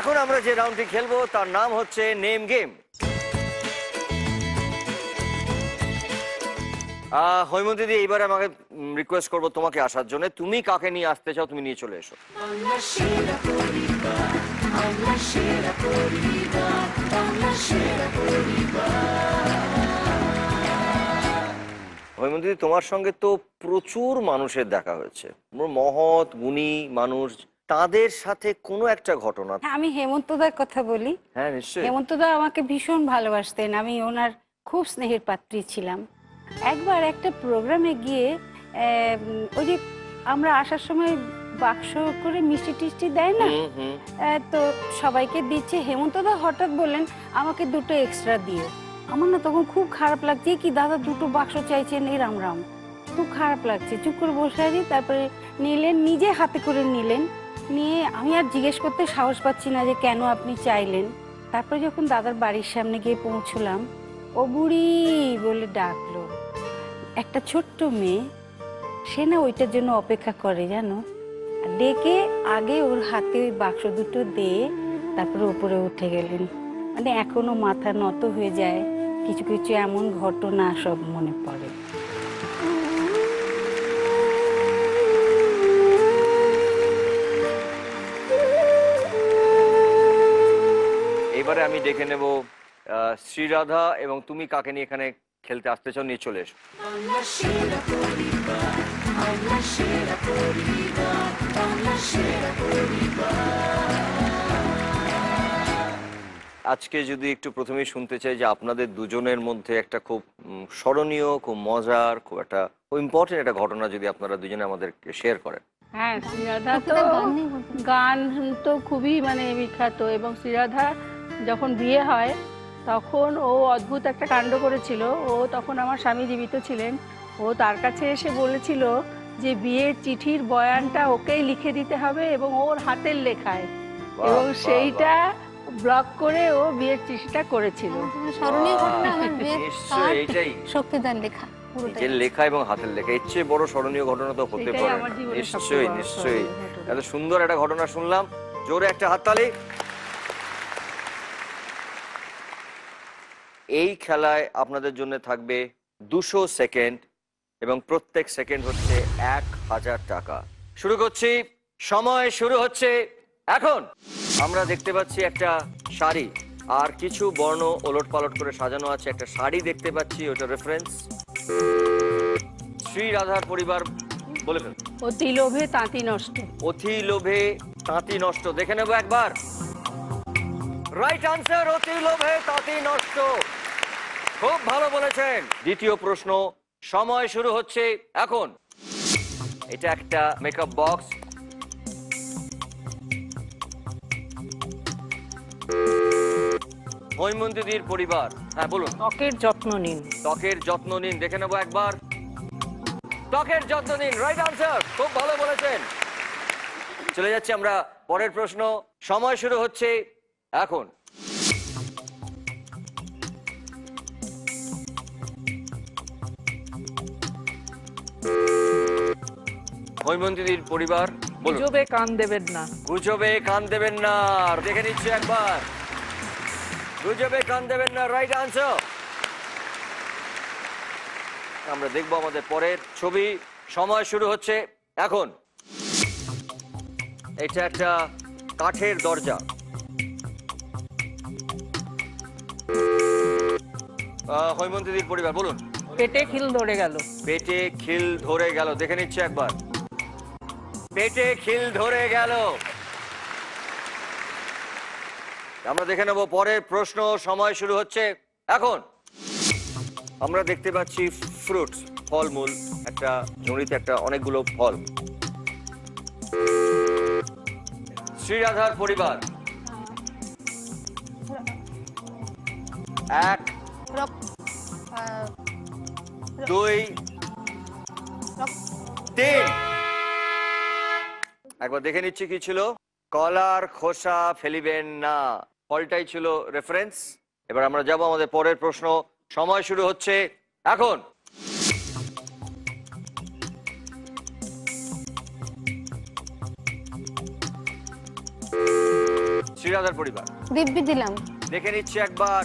এখন আমরা যে রাউন্ডটি খেলবো তার নাম হচ্ছে নেম গেম। হৈমন্তী দি, এইবারে আমাকে রিকোয়েস্ট করবো তোমাকে আসার জন্য। তুমি কাকে নিয়ে আসতে চাও তুমি নিয়ে চলে এসো। হৈমন্তী দি, তোমার সঙ্গে তো প্রচুর মানুষের দেখা হয়েছে, মহৎ গুণী মানুষ, তাদের সাথে কোনো একটা ঘটনা। আমি হেমন্তদার কথা বলি। হ্যাঁ নিশ্চয়ই। হেমন্তদা আমাকে ভীষণ ভালোবাসতেন, আমি ওনার খুব স্নেহের পাত্রী ছিলাম। একবার একটা প্রোগ্রামে গিয়ে ওই যে আমরা আসার সময় বাক্স করে মিষ্টি টিষ্টি দেয় না, তো সবাইকে দিচ্ছে। হেমন্তদা হঠাৎ বললেন আমাকে 2টো এক্সট্রা দিও। আমার না তখন খুব খারাপ লাগছে, কি দাদা 2টো বাক্স চাইছেন এই রাম, খুব খারাপ লাগছে। চুপ করে বসে আছি। তারপরে নিলেন, নিজে হাতে করে নিলেন, নিয়ে আমি আর জিজ্ঞেস করতে সাহস পাচ্ছি না যে কেন আপনি চাইলেন। তারপরে যখন দাদার বাড়ির সামনে গিয়ে পৌঁছলাম, ও বুড়ি বলে ডাকলো। একটা ছোট্ট মেয়ে, সে না ওইটার জন্য অপেক্ষা করে জানো, ডেকে আগে ওর হাতে ওই বাক্স 2টো দিয়ে তারপরে উপরে উঠে গেলেন। মানে এখনো মাথা নত হয়ে যায়, কিছু কিছু এমন ঘটনা সব মনে পড়ে। এবারে আমি ডেকে নেব শ্রীরাধা, এবং তুমি কাকে নিয়ে এখানে খেলতে আসতে চাও নিয়ে চলে এসো। আজকে যদি একটু প্রথমেই শুনতে চাই যে আপনাদের দুজনের মধ্যে একটা খুব স্মরণীয়, খুব মজার, খুব একটা ইম্পর্টেন্ট একটা ঘটনা যদি আপনারা দুজনে আমাদেরকে শেয়ার করেন। হ্যাঁ, শ্রীরাধা তো গান তো খুবই মানে বিখ্যাত, এবং শ্রীরাধা যখন বিয়ে হয় তখন ও অদ্ভুত একটা কাণ্ড করেছিল। ও তখন আমার স্বামী জীবিত ছিলেন। ও তার কাছে এসে বলেছিল যে বিয়ের চিঠির বয়ানটা ওকেই লিখে দিতে হবে এবং ওর হাতের লেখায়, এবং সেইটা ব্লক করে ও বিয়ের চিঠিটা করেছিল। স্মরণীয় ঘটনা আমার বিয়ের নিশ্চয়ই এইটাই, শক্তিদান লেখা, নিজের লেখা এবং হাতের লেখা, এর চেয়ে বড় স্মরণীয় ঘটনা তো হতে পারে না। নিশ্চয়ই নিশ্চয়ই, এত সুন্দর একটা ঘটনা শুনলাম, জোরে একটা হাততালি। এই খেলায় আপনাদের জন্য থাকবে 200 সেকেন্ড এবং প্রত্যেক সেকেন্ড হচ্ছে 1000 টাকা। শুরু করছি, সময় শুরু হচ্ছে এখন। আমরা দেখতে পাচ্ছি একটা শাড়ি আর কিছু বর্ণ ওলটপালট করে সাজানো আছে। একটা শাড়ি দেখতে পাচ্ছি, ওটা রেফারেন্স। শ্রীরাধার পরিবার বলে ফেল। অতি লোভে তাঁতি নষ্ট। অতি লোভে তাঁতি নষ্ট, দেখে নেবো একবার। রাইট আনসার, অতি লোভে তাঁতি নষ্ট। খুব ভালো বলেছেন। দ্বিতীয় প্রশ্ন, সময় শুরু হচ্ছে এখন। এটা একটা মেকআপ বক্স। হৈমন্তীদির পরিবার, হ্যাঁ বলুন। ত্বকের যত্ন নিন। ত্বকের যত্ন নিন, দেখে নেবো একবার। ত্বকের যত্ন নিন, রাইট আনসার, খুব ভালো বলেছেন। চলে যাচ্ছি আমরা পরের প্রশ্ন। সময় শুরু হচ্ছে এখন। হৈমন্তীদির পরিবার, বলুন। গুজবে কান দেবেন না। গুজবে কান দেবেন না, দেখে নিচ্ছি একবার। গুজবে কান দেবেন না, রাইট আনসার। আমরা দেখবো আমাদের পরের ছবি। সময় শুরু হচ্ছে এখন। এটা একটা কাঠের দরজা। হৈমন্তীদির পরিবার, বলুন। পেটে খিল ধরে গেল। পেটে খিল ধরে গেল, দেখে নিচ্ছে একবার। পেটে খিল ধরে গেল। আমরা দেখে নেব পরের প্রশ্ন। সময় শুরু হচ্ছে এখন। আমরা দেখতে পাচ্ছি ফ্রুটস, ফলমূল, একটা ঝুড়িতে একটা অনেকগুলো ফল। শ্রীরাধার পরিবার 1 2 3। একবার দেখে নিচ্ছি কি ছিল। কলার খোসা ফেলিবেন না, ফলটাই ছিল রেফারেন্স। এবার আমরা যাব আমাদের পরের প্রশ্ন। সময় শুরু হচ্ছে এখন। শ্রীরাধার পরিবার দিব্যি দিলাম। দেখে নিচ্ছি একবার।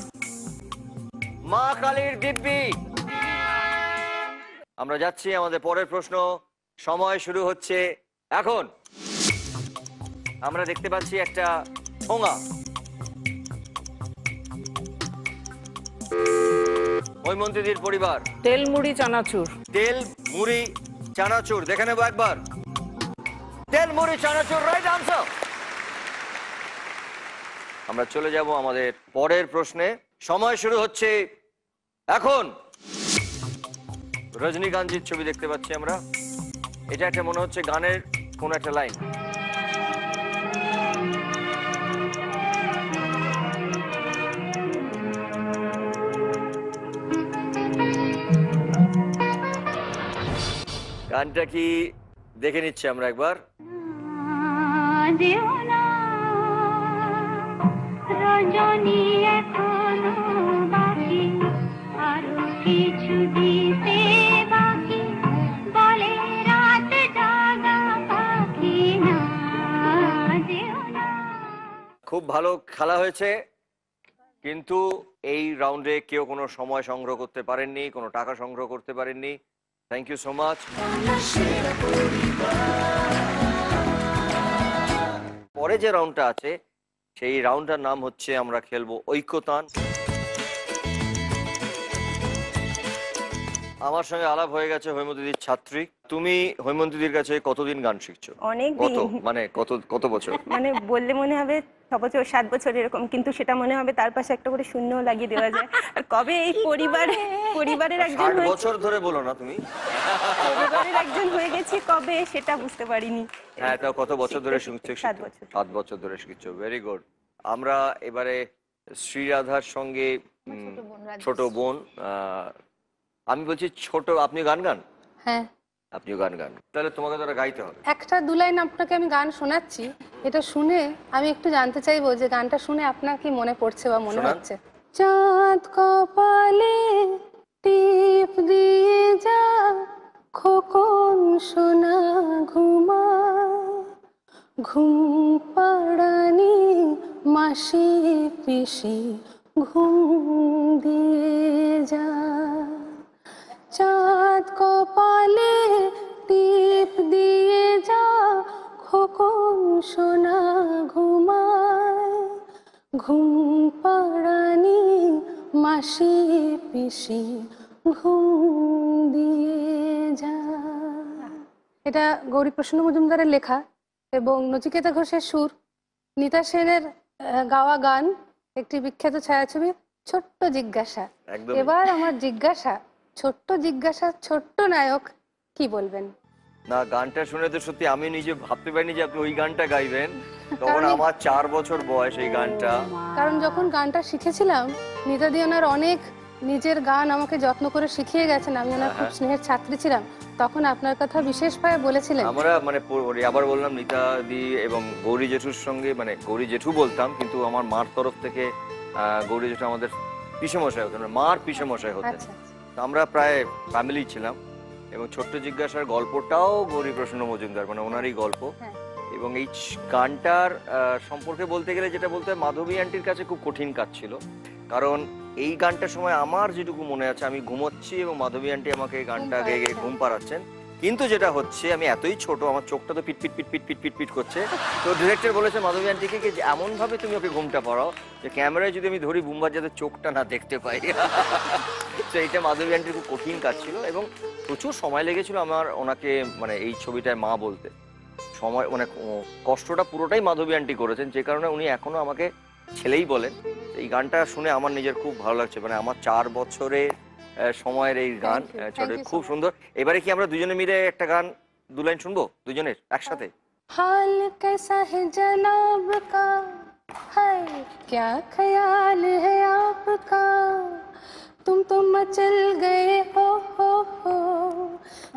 মা কালীর দিব্যি। আমরা যাচ্ছি আমাদের পরের প্রশ্ন। সময় শুরু হচ্ছে এখন। আমরা দেখতে পাচ্ছি একটা ঠোঙা। হৈমন্তীদির পরিবার তেল মুড়ি চানাচুর। তেল মুড়ি চানাচুর। দেখে নেবো একবার। তেল মুড়ি চানাচুর রাইট আনসার। আমরা চলে যাব আমাদের পরের প্রশ্নে। সময় শুরু হচ্ছে এখন। রজনীকান্তজির ছবি দেখতে পাচ্ছি আমরা। এটা একটা মনে হচ্ছে গানের কোন একটা লাইন। গানটা কি দেখে নিচ্ছি আমরা একবার। রজনী এখনো বাকি, আরো কিছু দিতে বাকি, বলে রাত জাগা পাখি না যেও না। খুব ভালো খেলা হয়েছে, কিন্তু এই রাউন্ডে কেউ কোনো সময় সংগ্রহ করতে পারেননি, কোনো টাকা সংগ্রহ করতে পারেননি। Thank you so much. পরে যে রাউন্ডটা আছে সেই রাউন্ডটার নাম হচ্ছে আমরা খেলবো ঐক্যতান। আমার সঙ্গে আলাপ হয়ে গেছে হৈমন্তীদির ছাত্রী। তুমি হৈমন্তীদির কাছে কতদিন গান শিখছো? অনেক কত দিন। মানে কত বছর? মানে বললে মনে হবে 6 বছর 7 বছর এরকম, কিন্তু সেটা মনে হবে তার পাশে একটা করে শূন্য লাগিয়ে দেওয়া যায়। আর কবে এই পরিবারের একজন 60 বছর ধরে বলো না তুমি। পরিবারের একজন হয়ে গেছি কবে সেটা বুঝতে পারিনি। হ্যাঁ, তাও কত বছর ধরে শিখছো? 7 বছর। 7 বছর ধরে শিখছো। Very good. আমরা এবারে শ্রীরাধার সঙ্গে ছোট বোন। আমি বলছি ছোট, আপনি গান গান? হ্যাঁ, আপনিও গান গান, তাহলে তোমাকে তো গাইতে হবে। একটা দু লাইন আপনাকে আমি গান শোনাচ্ছি। এটা শুনে আমি একটু জানতে চাইবো যে গানটা শুনে আপনার কি মনে পড়ছে বা মনে হচ্ছে। চাঁদ কপালে টিপ দিয়ে যা, খোকন সোনা ঘুমা, ঘুম পাড়ানি মাসি পিসি ঘুম দিয়ে যা। চাঁদ কপালে টিপ দিয়ে যা, খোকন সোনা ঘুমায়, ঘুম পাড়ানি মাসি পিসি ঘুম দিয়ে যা। এটা গৌরীপ্রসন্ন মজুমদারের লেখা এবং নচিকেতা ঘোষের সুর, নিতা সেনের গাওয়া গান, একটি বিখ্যাত ছায়াছবি ছোট্ট জিজ্ঞাসা। এবার আমার জিজ্ঞাসা, ছোট্ট জিজ্ঞাসা, ছোট্ট নায়ক কি বলবেন? না, গানটা শুনে তো সত্যি আমি নিজে ভাবতে পারিনি যে আপনি ওই গানটা গাইবেন। তখন আমার 4 বছর বয়স এই গানটা। কারণ যখন গানটা শিখেছিলাম, নিতাদি ওনার অনেক নিজের গান আমাকে যত্ন করে শিখিয়ে গেছেন। আমি ওনার খুব স্নেহের ছাত্রী ছিলাম। তখন আপনার কথা বিশেষভাবে বলেছিলেন। আমরা মানে আবার বললাম, নিতাদি এবং গৌরী জেঠুর সঙ্গে, মানে গৌরী জেঠু বলতাম, কিন্তু আমার মার তরফ থেকে গৌরী জেঠু আমাদের পিসেমশাই হতেন, মার পিসেমশাই হতেন। আমরা প্রায় ফ্যামিলি ছিলাম। এবং ছোট্ট জিজ্ঞাসার গল্পটাও গৌরীপ্রসন্ন মজুমদার, মানে ওনারই গল্প। এবং এই গানটার সম্পর্কে বলতে গেলে যেটা বলতে হয়, মাধবী আন্টির কাছে খুব কঠিন কাজ ছিল। কারণ এই গানটার সময় আমার যেটুকু মনে আছে, আমি ঘুমোচ্ছি এবং মাধবী আন্টি আমাকে এই গানটা গেয়ে গেয়ে ঘুম পাড়াচ্ছেন। কিন্তু যেটা হচ্ছে, আমি এতই ছোট, আমার চোখটা তো পিট পিট পিট পিট পিট পিট পিট করছে। তো ডিরেক্টর বলেছে মাধবী আন্টিকে যে এমন ভাবে তুমি ওকে ঘুমটা পড়াও যে ক্যামেরায় যদি আমি ধরি বুম্বার যাতে চোখটা না দেখতে পাই। তো এইটা মাধবী আন্টির খুব কঠিন কাজ ছিল এবং প্রচুর সময় লেগেছিল আমার ওনাকে মানে এই ছবিটায় মা বলতে। সময় মানে কষ্টটা পুরোটাই মাধবী আন্টি করেছেন, যে কারণে উনি এখনো আমাকে ছেলেই বলেন। এই গানটা শুনে আমার নিজের খুব ভালো লাগছে, মানে আমার 4 বছরের সময়ের এই গান, খুব সুন্দর। এবারে কি আমরা দুজনে মিলে একটা গান 2 লাইন শুনবো দুজনের একসাথে? हाल कैसा है जनाब का, है क्या ख्याल है आपका, तुम तो मचल गए हो,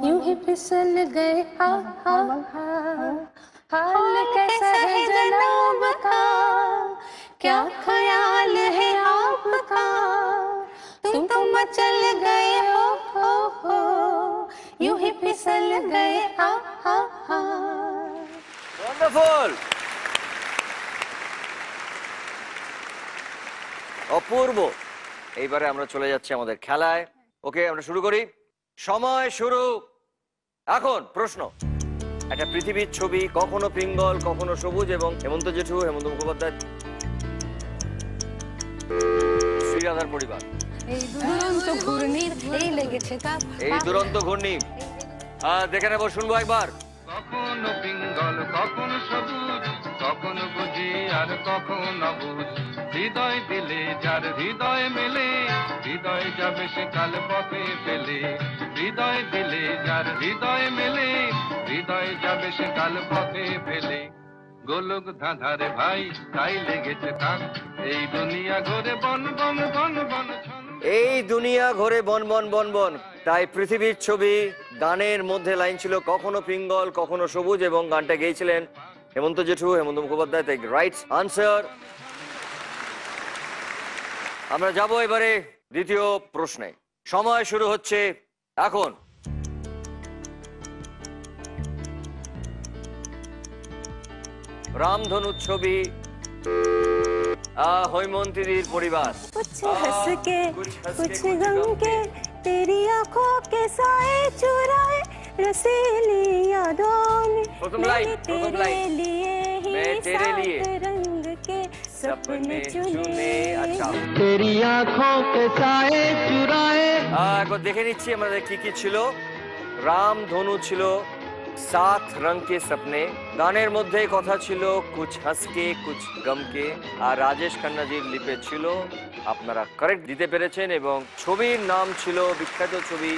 यूं ही फिसल गए, हा हा हा। हाल कैसा है जनाब का, क्या ख्याल है आपका, तुम तो मचल गए हो, यूं ही फिसल गए, हा हा हा। ওয়ান্ডারফুল, অপূর্ব। এইবারে আমরা চলে যাচ্ছি আমাদের খেলায়। ওকে, আমরা শুরু করি। সময় শুরু এখন। প্রশ্ন: একটা পৃথিবীর ছবি, কখনো পিঙ্গল কখনো সবুজ, এবং হেমন্ত জেঠু, হেমন্ত মুখোপাধ্যায়, শ্রীরাধার পরিবার। এই দুরন্ত ঘূর্ণির এই লেগেছে তাপ, এই দুরন্ত ঘূর্ণি দেখে নেবো, শুনবো একবার। কখনো পিঙ্গল কখনো সবুজ, কখনো বুঝি আর কখনো বুঝ, হৃদয় দিলে যার হৃদয় মেলে, হৃদয় যাবে সে কাল পথে ফেলে, হৃদয় দিলে যার হৃদয় মেলে, হৃদয় যাবে সে কাল পথে ফেলে। গোলক ধাঁধারে ভাই তাই লেগেছে তাক, এই দুনিয়া ঘোরে বন বন বন বন। এই দুনিয়া ঘোরে বন বন বন বন, তাই পৃথিবীর ছবি। গানের মধ্যে লাইন ছিল কখনো পিঙ্গল কখনো সবুজ, এবং গানটা গেয়েছিলেন হেমন্ত জেঠু, হেমন্ত মুখোপাধ্যায়। তাই রাইট আনসার। আমরা যাব এবারে দ্বিতীয় প্রশ্নে। সময় শুরু হচ্ছে এখন। রামধনু ছবি, হৈমন্তীদির পরিবার। कुछ हंस के कुछ गम के तेरी आंखों के साए चुराए, रसीली यादों में मैंने तेरे लिए ही सात रंग के सपने चुने। अच्छा, तेरी आंखों के साए चुराए। একবার দেখে নিচ্ছি আমাদের কি কি ছিল। রামধনু ছিল, 7 রঙ কে সপনে, গানের মধ্যে কথা ছিল কুছ হাসকে কুছ গমকে, আর রাজেশ খান্নাজির লিপে ছিল। আপনারা কারেক্ট দিতে পেরেছেন, এবং ছবির নাম ছিল বিখ্যাত ছবি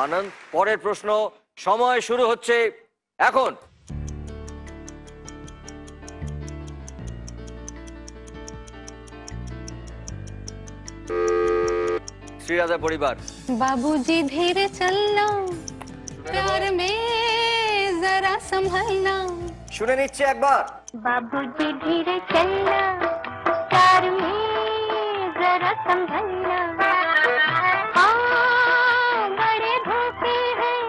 আনন্দ। পরের প্রশ্ন, সময় শুরু হচ্ছে এখন। শ্রীরাধা পরিবার। बाबूजी धीरे चलना, प्यार में जरा संभलना। শুনে নিচ্ছে একবার। बाबूजी धीरे चलना, प्यार में जरा संभलना, हाँ बड़े धोखे हैं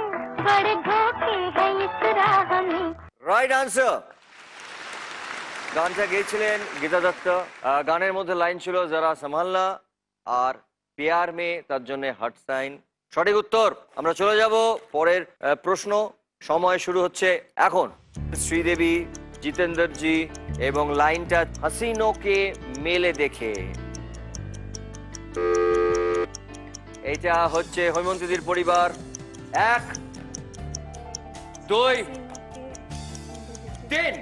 इस राह में। Right answer. গানটা গেয়েছিলেন গীতা দত্ত। গানের মধ্যে লাইন ছিল যারা সম্ভালনা, আর পেয়ার মে তার জন্য হার্ট সাইন। সঠিক উত্তর। আমরা চলে যাব পরের প্রশ্ন। সময় শুরু হচ্ছে এখন। শ্রীদেবী, জিতেন্দ্র জি, এবং লাইনটা হাসিনো কে মেলে দেখে। এটা হচ্ছে হৈমন্তীদির পরিবার। 1 2 3।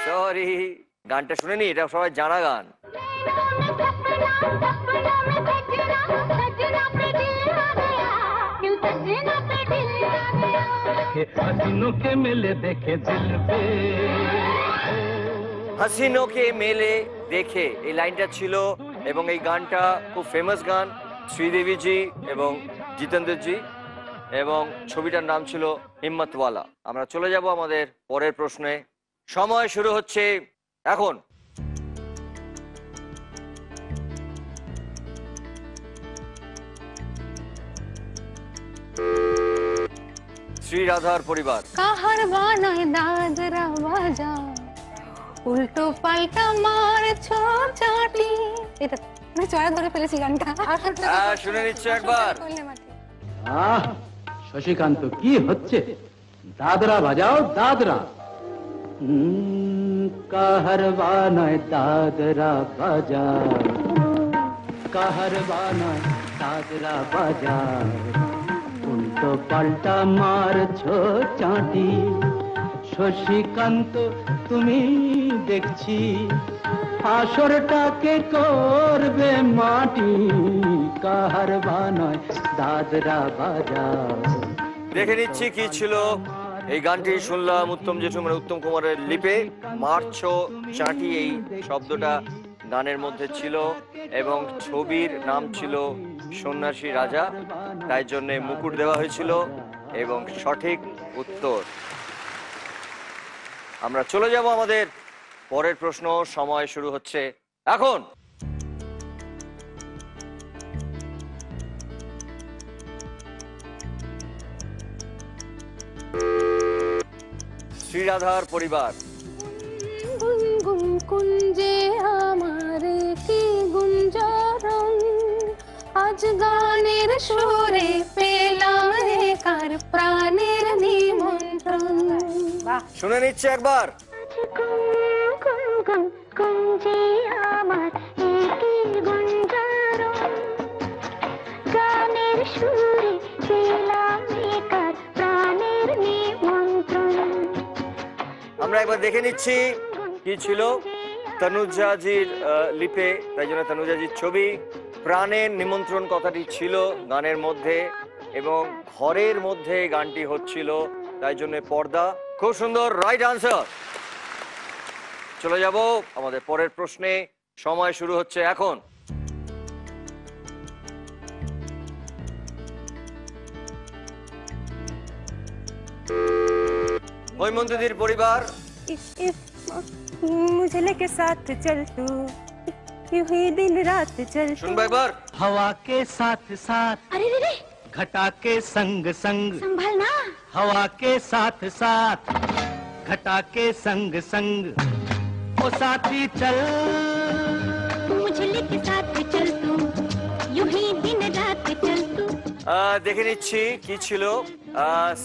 সরি, গানটা শুনেনি, এটা সবাই জানা গান। हसीनों के मेले देखे दिल पे, হাসিনো কে মেলে দেখে, এই লাইনটা ছিল, এবং এই গানটা খুব ফেমাস গান। শ্রীদেবী জি এবং জিতেন্দ্র জি, এবং ছবিটার নাম ছিল হিম্মতওয়ালা। আমরা চলে যাব আমাদের পরের প্রশ্নে। সময় শুরু হচ্ছে এখন। শ্রীরাধার পরিবার। কাহার বানায় দাদরা বাজা, উল্টো পাল্টা মারছো চাটি। এটা আমি চড়া ধরে ফেলেছি গানটা। শুনে নিচ্ছে একবার। আহ, শশীকান্ত কি হচ্ছে? দাদরা বাজাও দাদরা। কাহার বানায় দাদরা বাজা, কাহার বানায় দাদরা বাজা, তো পাল্টা মারছো চাঁটি। শশীকান্ত তুমি দেখছি আসরটাকে করবে মাটি, কাহার বানায় দাদরা বাজাও। দেখে নিচ্ছি কি ছিল এই গানটি। শুনলাম উত্তম জেঠু মানে উত্তম কুমারের লিপে মারছো চাঁটি এই শব্দটা গানের মধ্যে ছিল এবং ছবির নাম ছিল সন্ন্যাসী রাজা, তাই জন্য মুকুট দেওয়া হয়েছিল এবং সঠিক উত্তর। আমরা চলে যাব আমাদের পরের প্রশ্ন। সময় শুরু হচ্ছে এখন। শ্রীরাধার পরিবার। গুনগুন কুঞ্জে আমারে কি গুঞ্জরণ, আজ গানের সুরে পেলাম কার প্রাণের নিমন্ত্রণ। শুনে নিচ্ছে একবার। গুনগুন কুঞ্জে আমার কি গুঞ্জরণ, গানের সুরে পেলাম কার প্রাণের নিমন্ত্রণ। আমরা একবার দেখে নিচ্ছি কি ছিল। তনুজাজির লিপে, তাই জন্য তনুজাজির ছবি। প্রাণের নিমন্ত্রণ কথাটি ছিল গানের মধ্যে এবং ঘরের মধ্যে গানটি হচ্ছিল, তাই জন্য পর্দা। খুব সুন্দর, রাইট আনসার। চলে যাব আমাদের পরের প্রশ্নে। সময় শুরু হচ্ছে এখন। হৈমন্তীদির পরিবার। मुझे लेके साथ चल तू, यूं ही दिन रात चल तू। सुन एक बार। हवा के साथ साथ, अरे रे रे, घटा के संग संग, संभलना। हवा के साथ साथ, घटा के संग संग, ओ साथी चल, मुझे लेके साथ चल तू, यूं ही दिन रात चल तू। দেখে নিচ্ছি কি ছিল।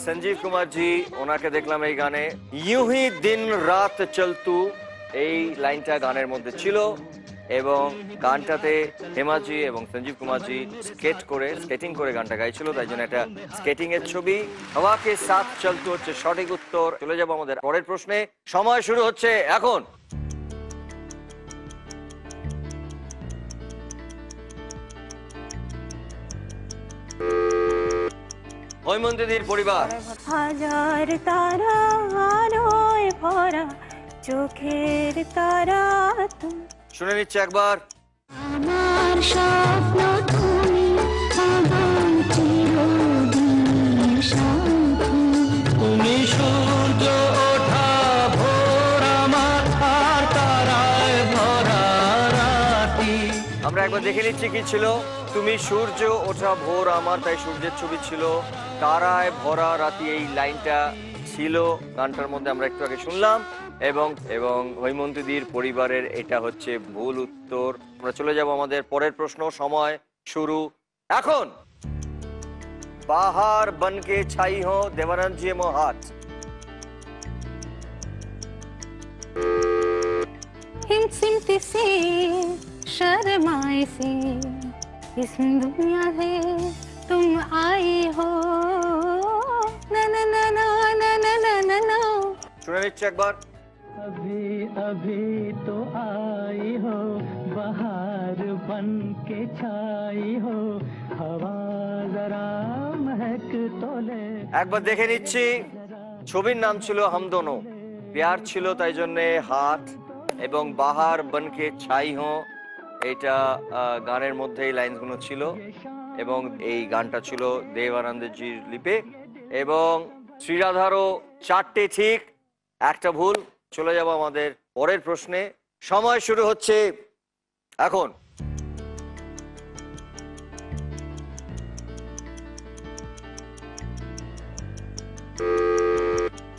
সঞ্জীব কুমার জি, ওনাকে দেখলাম এই গানে ইউ হি দিন রাত চলতু, এই লাইনটা গানের মধ্যে ছিল এবং গানটাতে হেমাজি এবং সঞ্জীব কুমার জি স্কেটিং করে গানটা গাইছিল, তাই জন্য এটা স্কেটিং এর ছবি। হাওয়াকে সাথ চলতু হচ্ছে সঠিক উত্তর। চলে যাব আমাদের পরের প্রশ্নে। সময় শুরু হচ্ছে এখন। হৈমন্তীদির পরিবার। হাজার তারা আলোয় ভরা চোখের তারা তুমি। শুনে নিচ্ছে একবার। আমার স্বপ্ন তুমি, আগাম চিরদিনের সাথী। তুমি সূর্য ওঠা ভোর আমার, আর তারায় ভরা রাতি। আমরা একবার দেখে নিচ্ছি কি ছিল। তুমি সূর্য ওঠা ভোর আমার, তাই সূর্যের ছবি ছিল। তারায় ভরা রাতি এই লাইনটা ছিল গানটার মধ্যে, আমরা একটু আগে শুনলাম এবং এবং হৈমন্তীদির পরিবারের এটা হচ্ছে ভুল উত্তর। আমরা চলে যাব আমাদের পরের প্রশ্ন। সময় শুরু এখন। বাহার বনকে ছাই হো দেবানন্দ জি মোহাত। हिमसिमती से शर्माए से इस दुनिया से तुम आई हो, ना ना ना ना ना ना ना ना ना। শুনে নিচ্ছে একবার। अभी अभी तो आई हो, बहार बन के छाई हो, हवा जरा महक तोले। একবার দেখে নিচ্ছি। ছবির নাম ছিল হামদোনো, প্যার ছিল তাই জন্য হাত, এবং বাহার বনকে ছাই হো এটা গানের মধ্যে এই লাইনগুলো ছিল এবং এই গানটা ছিল দেবানন্দজির লিপে। এবং শ্রীরাধারও চারটে ঠিক, একটা ভুল। চলে যাব আমাদের পরের প্রশ্নে। সময় শুরু হচ্ছে এখন।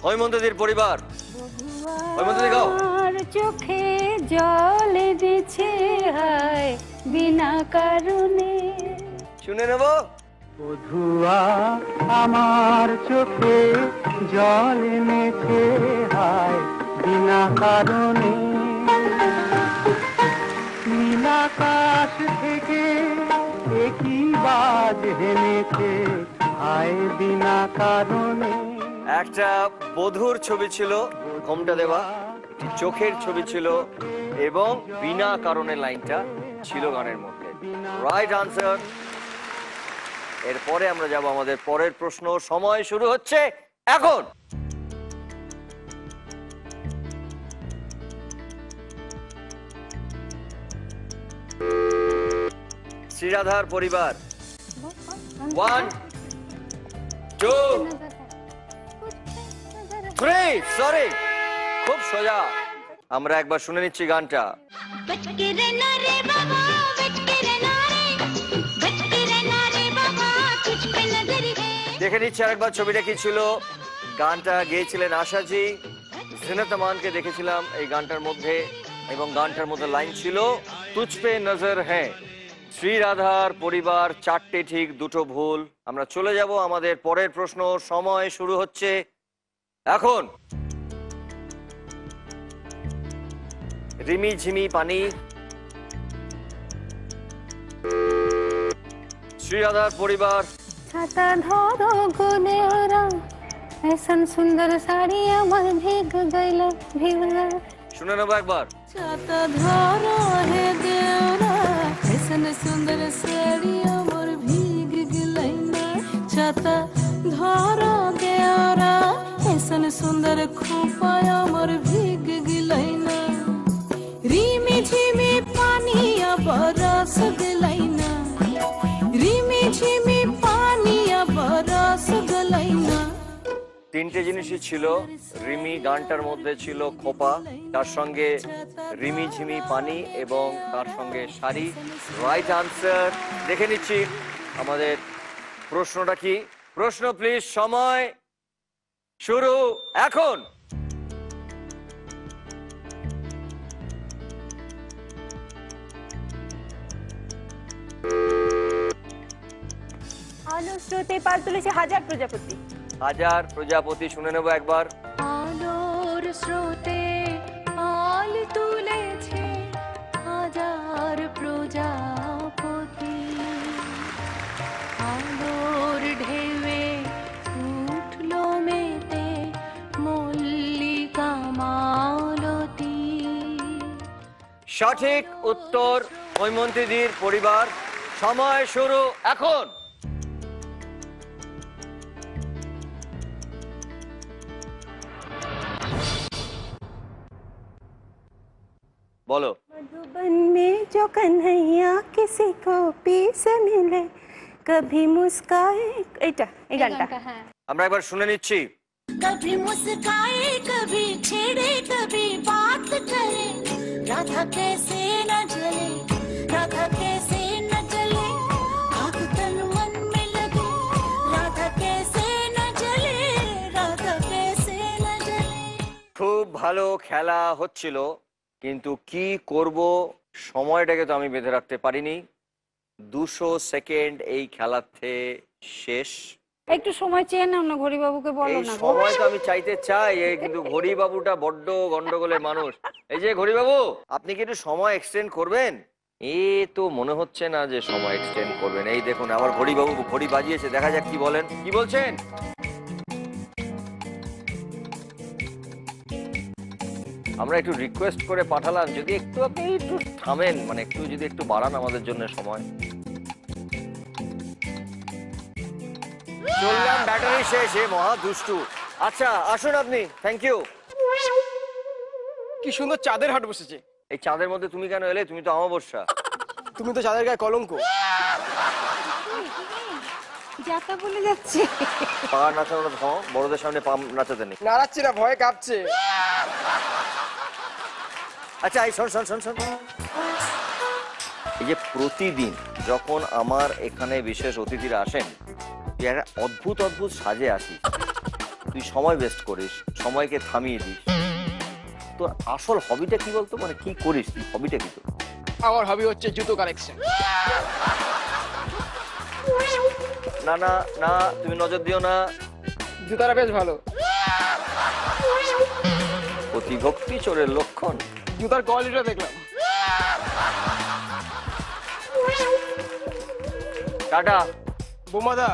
হৈমন্তীদির পরিবার। হৈমন্তী গাও। চোখে জল দিছে হায় বিনা কারণে। শুনে নেব। বধুয়া আমার চোখে জল এনেছে হায় বিনা কারণে, নীলাকাশ থেকে একই বাজ হেনেছে হায় হায় বিনা কারণে। একটা বধূর ছবি ছিল, ঘোমটা দেওয়া, একটি চোখের ছবি ছিল এবং বিনা কারণে লাইনটা ছিল গানের মধ্যে। Right answer. এরপরে আমরা যাব আমাদের পরের প্রশ্ন। সময় শুরু হচ্ছে এখন। শ্রীরাধার পরিবার। 1 2 3 সরি, খুব সোজা। আমরা একবার শুনে নিচ্ছি গানটা। দেখে নিচ্ছি আরেকবার ছবিটা কি ছিল। গানটা গেয়েছিলেন আশাজি, জিনাত আমানকে দেখেছিলাম এই গানটার মধ্যে, এবং গানটার মধ্যে লাইন ছিল তুঝ পে নজর হ্যাঁ। শ্রীরাধার পরিবার, 4টে ঠিক 2টো ভুল। আমরা চলে যাব আমাদের পরের প্রশ্ন। সময় শুরু হচ্ছে এখন। রিমি ঝিমি পানি। শ্রীরাধার পরিবার। ছাতা ধরো গোনে ওরা ऐसन सुंदर साड़ी আমার ভিগ গইল ভিগল। শুনে নেবো একবার। ছাতা ধরো হে দেওরা ऐसन सुंदर साड़ी আমার ভিগ গইল না। ছাতা ধরো দেওরা ऐसन सुंदर খোপা আমার ভিগ গইল না। রিমি ঝিমি পানি বরস গইল না। রিমি ঝিমি পানি বরস গইল না। 3টে জিনিসই ছিল। রিমি গানটার মধ্যে ছিল খোপা, তার সঙ্গে রিমি ঝিমি পানি এবং তার সঙ্গে শাড়ি। Right answer. দেখে নিচ্ছি আমাদের প্রশ্নটা কি। প্রশ্ন প্লিজ। সময় শুরু এখন। আলো স্রোতে পাল তুলেছে হাজার প্রজাপতি। হাজার প্রজাপতি। শুনে নেবো একবার। আলোর স্রোতে পাল তুলেছে হাজার প্রজাপতি। আলোর ঢেউয়ে উঠলো মেতে মল্লিকা মালতী। সঠিক উত্তর হৈমন্তীদির পরিবার। সময় শুরু এখন। বলো। मधुबन में जो कन्हैया किसी को पीस मिले कभी मुस्काए। এটা এই গানটা আমরা একবার শুনে নিচ্ছি। कभी मुस्काए कभी छेड़े कभी बात करे राधा कैसे न जले राधा कैसे न जले आग तन मन में लगे राधा कैसे न जले राधा कैसे न जले। খুব ভালো খেলা হচ্ছিল, কিন্তু কি করব সময়টাকে তো আমি বেঁধে রাখতে পারিনি। 200 সেকেন্ড এই খেলাতে শেষ। একটু সময় চেয়ে নাও না, ঘড়ি বাবুকে বলো এই না। সময় তো আমি চাইতে চাই, কিন্তু ঘড়ি বাবুটা বড্ড গন্ডগোলের মানুষ। এই যে ঘড়ি বাবু, আপনি কি একটু সময় এক্সটেন্ড করবেন? এ তো মনে হচ্ছে না যে সময় এক্সটেন্ড করবেন। এই দেখুন আমার ঘড়ি বাবু ঘড়ি বাজিয়েছে, দেখা যাক কি বলেন। কি বলছেন? আমরা একটু রিকোয়েস্ট করে পাঠালাম, যদি একটু আপনি একটু থামেন, মানে একটু যদি একটু বাড়ান আমাদের জন্য সময়। চললাম, ব্যাটারি শেষ। মহা দুষ্টু। আচ্ছা আসুন আপনি। Thank you. কি সুন্দর চাঁদের হাট বসেছে। এই চাঁদের মধ্যে তুমি কেন এলে? তুমি তো অমাবস্যা। তুমি তো চাঁদের গায়ে কলঙ্ক। যাতা বলে যাচ্ছে। পা নাচানোটা থামো, বড়দের সামনে পা নাচাতে নেই। নাড়াচ্ছি না, ভয়ে কাঁপছে। আচ্ছা এই শোন শোন শোন শোন, এই যে প্রতিদিন যখন আমার এখানে বিশেষ অতিথিরা আসেন, তুই একটা অদ্ভুত অদ্ভুত সাজে আসিস, তুই সময় ওয়েস্ট করিস, সময়কে থামিয়ে দিস। তোর আসল হবিটা কি বলতো? মানে কি করিস তুই? হবিটা কি তোর? আমার হবি হচ্ছে জুতো কালেকশন। না না না, তুমি নজর দিও না। জুতাটা বেশ ভালো। অতিভক্তি চোরের লক্ষণ। জুতার কোয়ালিটিটা দেখলাম। টাটা। বোমাদা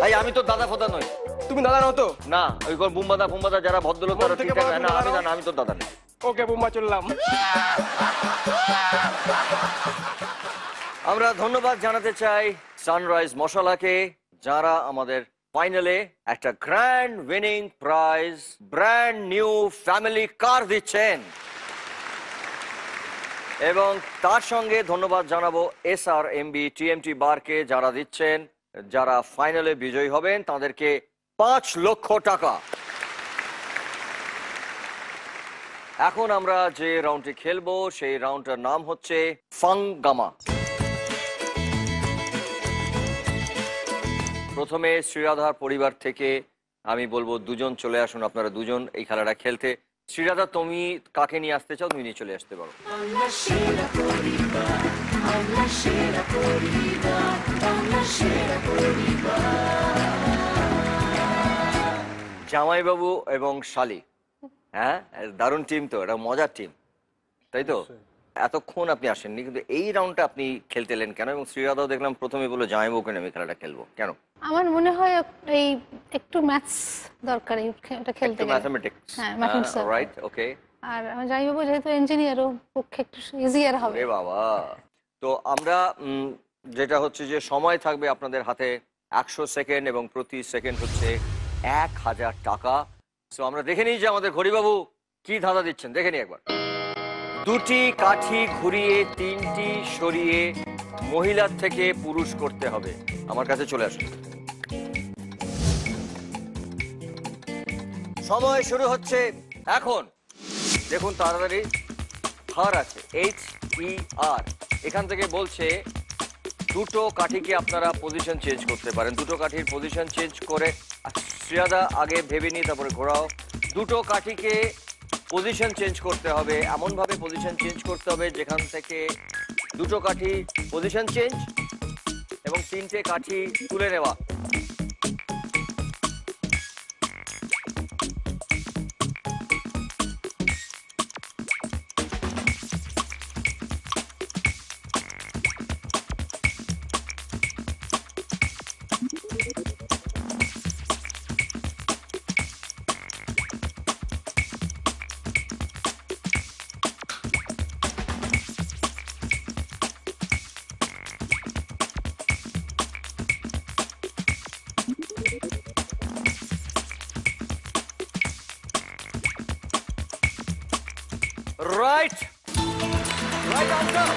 এই আমি তো দাদা ফোদা নই। তুমি দাদা নও তো? না, ওই কোন বুম্বাদা যারা ভদ্রলোক তারা ঠিক আছে না, আমি জানি আমি তো দাদা না। ওকে বুম্বা, চললাম। আমরা ধন্যবাদ জানাতে চাই সানরাইজ মশলাকে, যারা আমাদের ফাইনালে একটা grand winning prize brand new family কার দিচ্ছেন। এবং তার সঙ্গে ধন্যবাদ জানাবো SRMB TMT বারকে, যারা দিচ্ছেন, যারা ফাইনালে বিজয়ী হবেন তাদেরকে 5 লক্ষ টাকা। এখন আমরা যে রাউন্ডটি খেলবো সেই রাউন্ডটার নাম হচ্ছে ফাঙ্গামা। প্রথমে শ্রীরাধার পরিবার থেকে আমি বলবো দুজন চলে আসুন, আপনারা দুজন এই খেলাটা খেলতে। শ্রীরাধা, তুমি কাকে নিয়ে আসতে চাও? তুমি নিয়ে চলে আসতে পারো। জামাইবাবু এবং শালি, হ্যাঁ দারুণ টিম তো, এটা মজার টিম, তাই তো? এতক্ষণ আপনি আসেননি, কিন্তু এই রাউন্ডটা আপনি খেলতে এলেন কেন? এবং শ্রীরাধাও দেখলাম প্রথমে বললো জামাইবাবুকে আমি খেলাটা খেলবো, কেন? আমার মনে হয় এই একটু ম্যাথস দরকার এটা খেলতে গেলে। ম্যাথমেটিক্স, হ্যাঁ ম্যাথমেটিক্স, রাইট, ওকে। আর আমার জামাইবাবু যেহেতু ইঞ্জিনিয়ার, ও পক্ষে একটু ইজিয়ার হবে। আরে বাবা, তো আমরা যেটা হচ্ছে যে সময় থাকবে আপনাদের হাতে 100 সেকেন্ড এবং প্রতি সেকেন্ড হচ্ছে 1000 টাকা। সো আমরা দেখে নিই যে আমাদের ঘড়িবাবু কি ধাঁধা দিচ্ছেন, দেখে নিই একবার। 2টি কাঠি ঘুরিয়ে 3টি সরিয়ে মহিলার থেকে পুরুষ করতে হবে। আমার কাছে চলে আসুন, সময় শুরু হচ্ছে এখন। দেখুন তাড়াতাড়ি, হার আছে HER। এখান থেকে বলছে দুটো কাঠিকে আপনারা পজিশন চেঞ্জ করতে পারেন। দুটো কাঠির পজিশন চেঞ্জ করে, শ্রীরাধা আগে ভেবে নিই তারপরে ঘোরাও। দুটো কাঠিকে পজিশন চেঞ্জ করতে হবে, এমনভাবে পজিশন চেঞ্জ করতে হবে যেখান থেকে দুটো কাঠি পজিশন চেঞ্জ এবং 3টে কাঠি তুলে নেওয়া। Right. Right answer.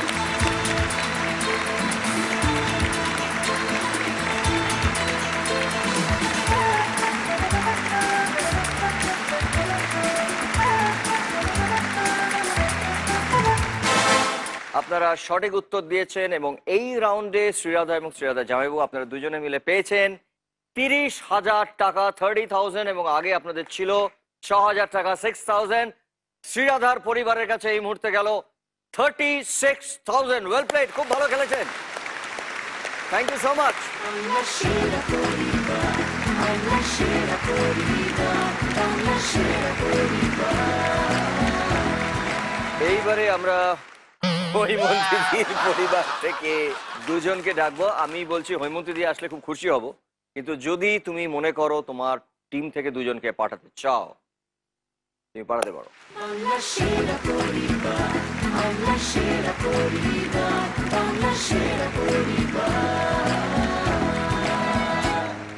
আপনারা সঠিক উত্তর দিয়েছেন এবং এই রাউন্ডে শ্রীরাধা এবং শ্রীরাধা জামাইবাবু আপনারা দুজনে মিলে পেয়েছেন 30,000 টাকা, 30,000, এবং আগে আপনাদের ছিল 6,000 টাকা, 6,000। শ্রীরাধার পরিবারের কাছে এই মুহূর্তে গেল 36,000। ওয়েল প্লেড, খুব ভালো খেলেছেন, থ্যাংক ইউ সো মাচ। এইবারে আমরা হৈমন্তী দির পরিবার থেকে দুজনকে ডাকবো। আমি বলছি হৈমন্তী দি আসলে খুব খুশি হব, কিন্তু যদি তুমি মনে করো তোমার টিম থেকে দুজনকে পাঠাতে চাও, তুমি পাঠাতে পারো।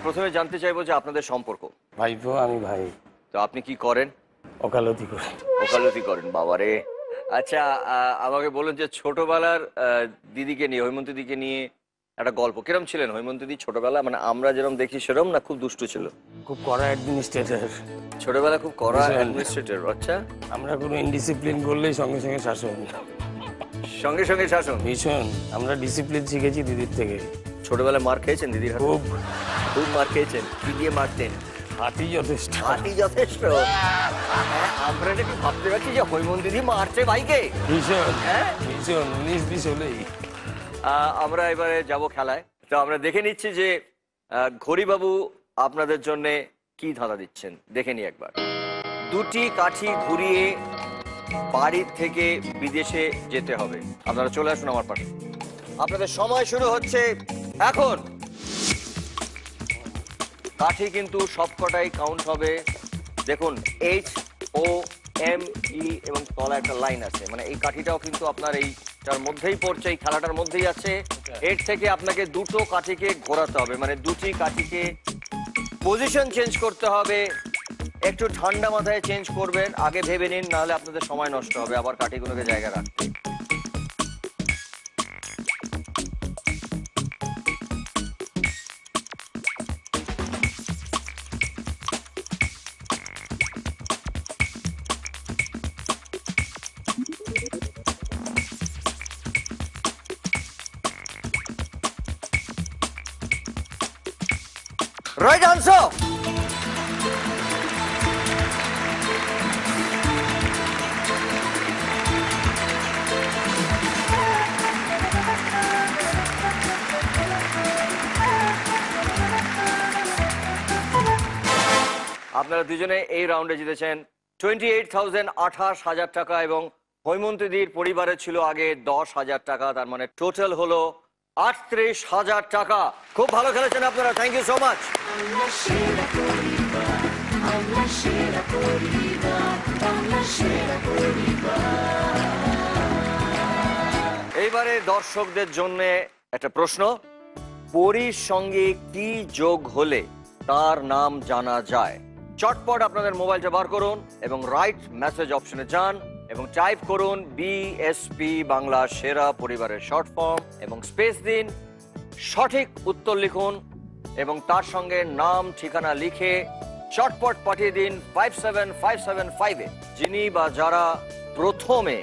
প্রথমে জানতে চাইবো যে আপনাদের সম্পর্ক। ভাইপো, আমি ভাই। তো আপনি কি করেন? ওকালতি করি। ওকালতি করেন, বাবারে। আচ্ছা, আমাকে বলুন যে ছোটবেলার দিদিকে নিয়ে, হৈমন্তী দিকে নিয়ে একটা গল্প। কিরম ছিলেন হৈমন্তী দি ছোটবেলা? মানে আমরা যেরকম দেখি সেরকম না খুব দুষ্টু ছিল? খুব কড়া অ্যাডমিনিস্ট্রেটর। ছোটবেলা খুব কড়া অ্যাডমিনিস্ট্রেটর। আচ্ছা, আমরা কোনো ইনডিসিপ্লিন করলেই সঙ্গে সঙ্গে শাসন। সঙ্গে সঙ্গে শাসন? ভীষণ। আমরা ডিসিপ্লিন শিখেছি দিদির থেকে। ছোটবেলায় মার খেয়েছেন দিদির হাতে? খুব খুব মার খেয়েছেন? কি দিয়ে মারতেন? হাতি যথেষ্ট। হাতি যথেষ্ট? আমরা নাকি ভাবতে পারছি যে হৈমন্তী দি মারছে ভাইকে। ভীষণ, ভীষণ 19-20 হলেই। আমরা এবারে যাব খেলায়। তো আমরা দেখে নিচ্ছি যে ঘড়িবাবু আপনাদের জন্য কি ধাঁধা দিচ্ছেন, দেখে নি একবার। 2টি কাঠি ঘুরিয়ে বাড়ির থেকে বিদেশে যেতে হবে। আপনারা চলে আসুন আমার পাশে। আপনাদের সময় শুরু হচ্ছে এখন। কাঠি কিন্তু সবকটাই কাউন্ট হবে। দেখুন HOME এবং তলা একটা লাইন আছে, মানে এই কাঠিটাও কিন্তু আপনার এইটার মধ্যেই পড়ছে, এই খেলাটার মধ্যেই আছে। এর থেকে আপনাকে দুটো কাঠিকে ঘোরাতে হবে, মানে দুটি কাঠিকে পজিশন চেঞ্জ করতে হবে। একটু ঠান্ডা মাথায় চেঞ্জ করবেন, আগে ভেবে নিন, নাহলে আপনাদের সময় নষ্ট হবে আবার কাঠিগুলোকে জায়গা রাখতে। Right answer. আপনারা দুজনে এই রাউন্ডে জিতেছেন 28,000 28,000 টাকা এবং হৈমন্তীদির পরিবারের ছিল আগে 10,000 টাকা, তার মানে টোটাল হলো 38,000 টাকা। খুব ভালো খেলেছেন আপনারা, থ্যাংক ইউ সো মাচ। এইবারে দর্শকদের জন্য একটা প্রশ্ন, পরীর সঙ্গে কি যোগ হলে তার নাম জানা যায়? চটপট আপনাদের মোবাইলটা বার করুন এবং রাইট মেসেজ অপশনে যান এবং টাইপ করুন BSP বাংলা সেরা পরিবারের শর্ট ফর্ম এবং স্পেস দিন, সঠিক উত্তর লিখুন এবং তার সঙ্গে নাম ঠিকানা লিখে চটপট পাঠিয়ে দিন 57575-এ। যিনি বা যারা প্রথমে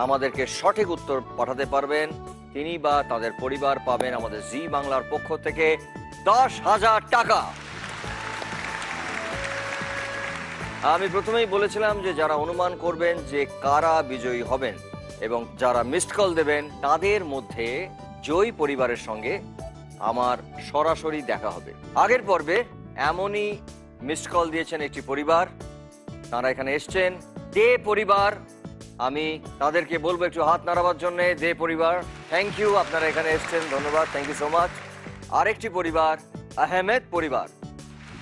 আমাদেরকে সঠিক উত্তর পাঠাতে পারবেন তিনি বা তাদের পরিবার পাবেন আমাদের জি বাংলার পক্ষ থেকে 10,000 টাকা। আমি প্রথমেই বলেছিলাম যে যারা অনুমান করবেন যে কারা বিজয়ী হবেন এবং যারা মিসড কল দেবেন তাদের মধ্যে জয়ী পরিবারের সঙ্গে আমার সরাসরি দেখা হবে। আগের পর্বে এমনই মিসড কল দিয়েছেন একটি পরিবার, তারা এখানে এসছেন। দে পরিবার, আমি তাদেরকে বলবো একটু হাত নাড়াবার জন্য। দে পরিবার, থ্যাংক ইউ, আপনারা এখানে এসছেন, ধন্যবাদ, থ্যাংক ইউ সো মাচ। আরেকটি পরিবার আহমেদ পরিবার,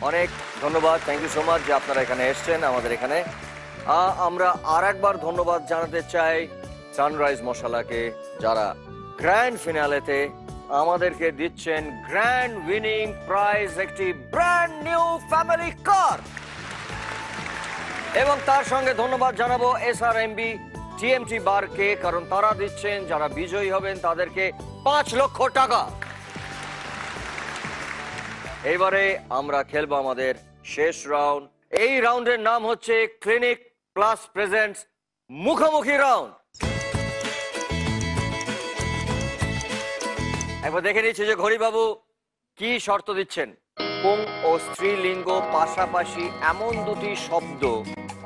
অনেক ধন্যবাদ, থ্যাংক ইউ সো মাচ যে আপনারা এখানে এসছেন আমাদের এখানে। আমরা আর একবার ধন্যবাদ জানাতে চাই সানরাইজ মশালাকে, যারা গ্র্যান্ড ফিনালেতে আমাদেরকে দিচ্ছেন গ্র্যান্ড উইনিং প্রাইজ একটি ব্র্যান্ড নিউ ফ্যামিলি কার। এবং তার সঙ্গে ধন্যবাদ জানাবো SRMB TMT বারকে, কারণ তারা দিচ্ছেন যারা বিজয়ী হবেন তাদেরকে 5 লক্ষ টাকা। এবারে আমরা খেলবো আমাদের শেষ রাউন্ড। এই রাউন্ডের নাম হচ্ছে ক্লিনিক প্লাস প্রেজেন্টস মুখোমুখি রাউন্ড। একবার দেখে নিচ্ছি যে ঘড়িবাবু কি শর্ত দিচ্ছেন। পুং ও স্ত্রীলিঙ্গ পাশাপাশি এমন দুটি শব্দ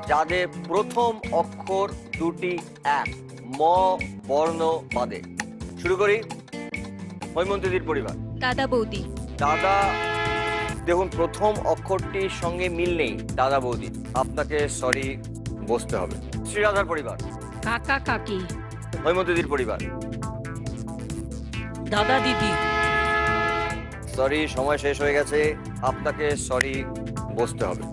যাদের প্রথম অক্ষর দুটি এক, ম বর্ণ বাদে। শুরু করি। হৈমন্তীদির পরিবার। দাদা বৌদি। দাদা, দেখুন প্রথম অক্ষরটির সঙ্গে মিল নেই দাদা বৌদি, আপনাকে সরি বসতে হবে। শ্রীরাধার পরিবার। কাকা কাকি। হৈমন্তীদির পরিবার। দাদা দিদি। সরি, সময় শেষ হয়ে গেছে, আপনাকে সরি বসতে হবে।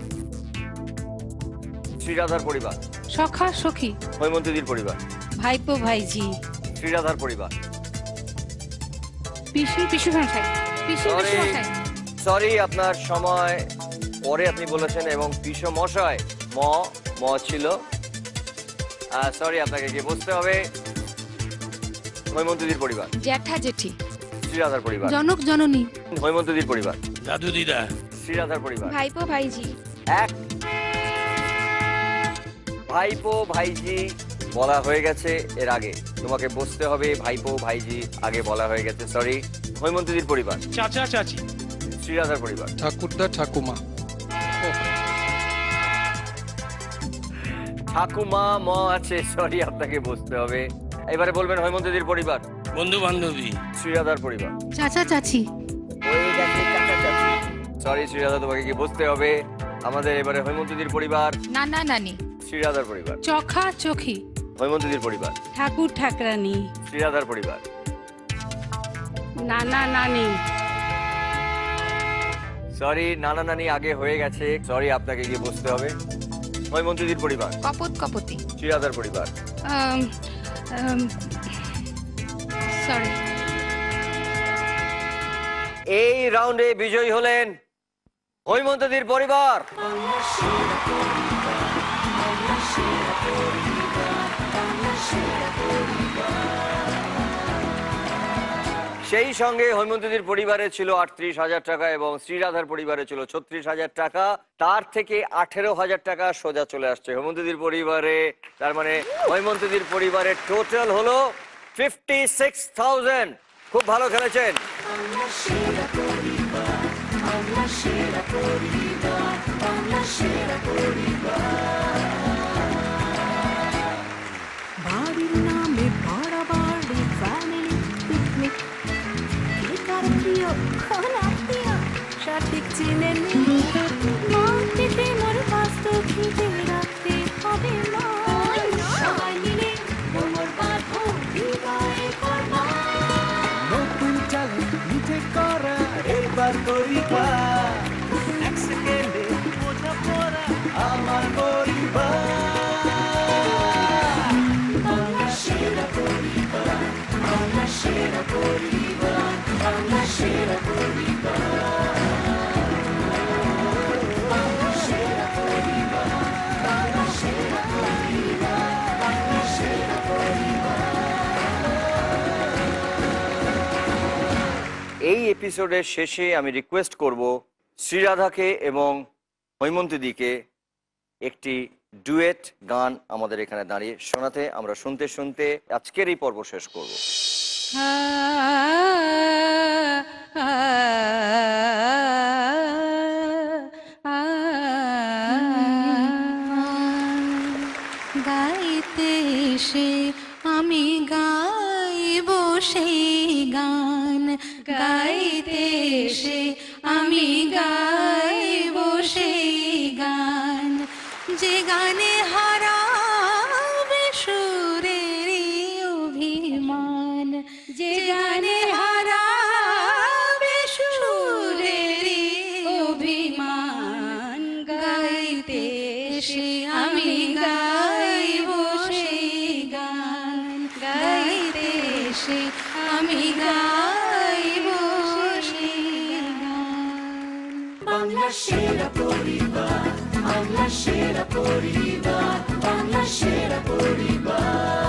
শ্রীরাধার পরিবার। সখা সখী। হৈমন্তীদির পরিবার। ভাইপো ভাইজি। শ্রীরাধার পরিবার। পিসি পিসি মশাই। পিসি পিসি মশাই। সরি, আপনার সময় পরে আপনি বলেছেন এবং পিসো মশাই ম ছিল, সরি আপনাকে গিয়ে বসতে হবে। হৈমন্তীদির পরিবার। জ্যাঠা জেঠি। শ্রীরাধার পরিবার। জনক জননী। হৈমন্তীদির পরিবার। দাদু দিদা। শ্রীরাধার পরিবার। ভাইপো ভাইজি। এক। ভাইপো ভাইজি বলা হয়ে গেছে এর আগে, তোমাকে বসতে হবে। ভাইপো ভাইজি আগে বলা হয়ে গেছে, সরি। হৈমন্তীদির পরিবার। চাচা চাচি। শ্রীরাধার পরিবার। ঠাকুরদা ঠাকুমা। ঠাকুমা ম আছে, সরি আপনাকে বসতে হবে। এবারে বলবেন হৈমন্তীদির পরিবার। বন্ধু বান্ধবী। শ্রীরাধার পরিবার। চাচা চাচি। সরি শ্রীরাধা, তোমাকে কি বসতে হবে। আমাদের এবারে হৈমন্তীদির পরিবার। নানা নানি। শ্রীরাধার পরিবার। চখা চোখী। হৈমন্তীদির পরিবার। ঠাকুর ঠাকরানি। শ্রীরাধার পরিবার। নানা নানি। সরি, নানা নানি আগে হয়ে গেছে, সরি, আপনাকে গিয়ে বসতে হবে। হৈমন্তীদির পরিবার, কপত কপতি, শ্রীরাধার পরিবার, সরি। এই রাউন্ডে বিজয়ী হলেন হৈমন্তীদির পরিবার। সেই সঙ্গে হৈমন্তীদির পরিবারে ছিল 38,000 টাকা এবং শ্রীরাধার পরিবারে ছিল 36,000 টাকা। তার থেকে 18,000 টাকা সোজা চলে আসছে হৈমন্তীদির পরিবারে। তার মানে হৈমন্তীদির পরিবারের টোটাল হলো 56,000। খুব ভালো খেলেছেন। বাড়ির নামে ভাড়া বাড়ি, ফ্যামিলি পিকনিক, প্রিয় কোন আত্মীয় সঠিক চিনে নেই। মাটিতে মোর বাস্তব খিদে রাখতে হবে মান, সবাই মিলে মোর বাঁধো হৃদয়ে করবা। নতুন চালে মিঠে করা এবার করিবা, এক সেকেন্ডে বোঝা পড়া আমার পরিবার। বাংলা সেরা পরিবার, বাংলা সেরা পরিবার, বাংলা সেরা পরিবার, বাংলা সেরা পরিবার, বাংলা সেরা পরিবার, বাংলা সেরা পরিবার। এই এপিসোডের শেষে আমি রিকোয়েস্ট করব শ্রীরাধাকে এবং হৈমন্তীদিকে একটি ডুয়েট গান আমাদের এখানে দাঁড়িয়ে শোনাতে। আমরা শুনতে শুনতে আজকের এই পর্ব শেষ করব। গাইতে এসে আমি গাইব সেই গান, গাইতে এসে আমি গাইব সেই গান, যে গানে হারাবে সুরের অভিমান, যে গানে হারাবে সুরের অভিমান, গাইতে এসে আমি গাইব সেই গান, গাইতে এসে আমি গাইব সেই গান। বাংলা সেরা পরিবার, বাংলা সেরা পরিবার, বাংলা সেরা পরিবার।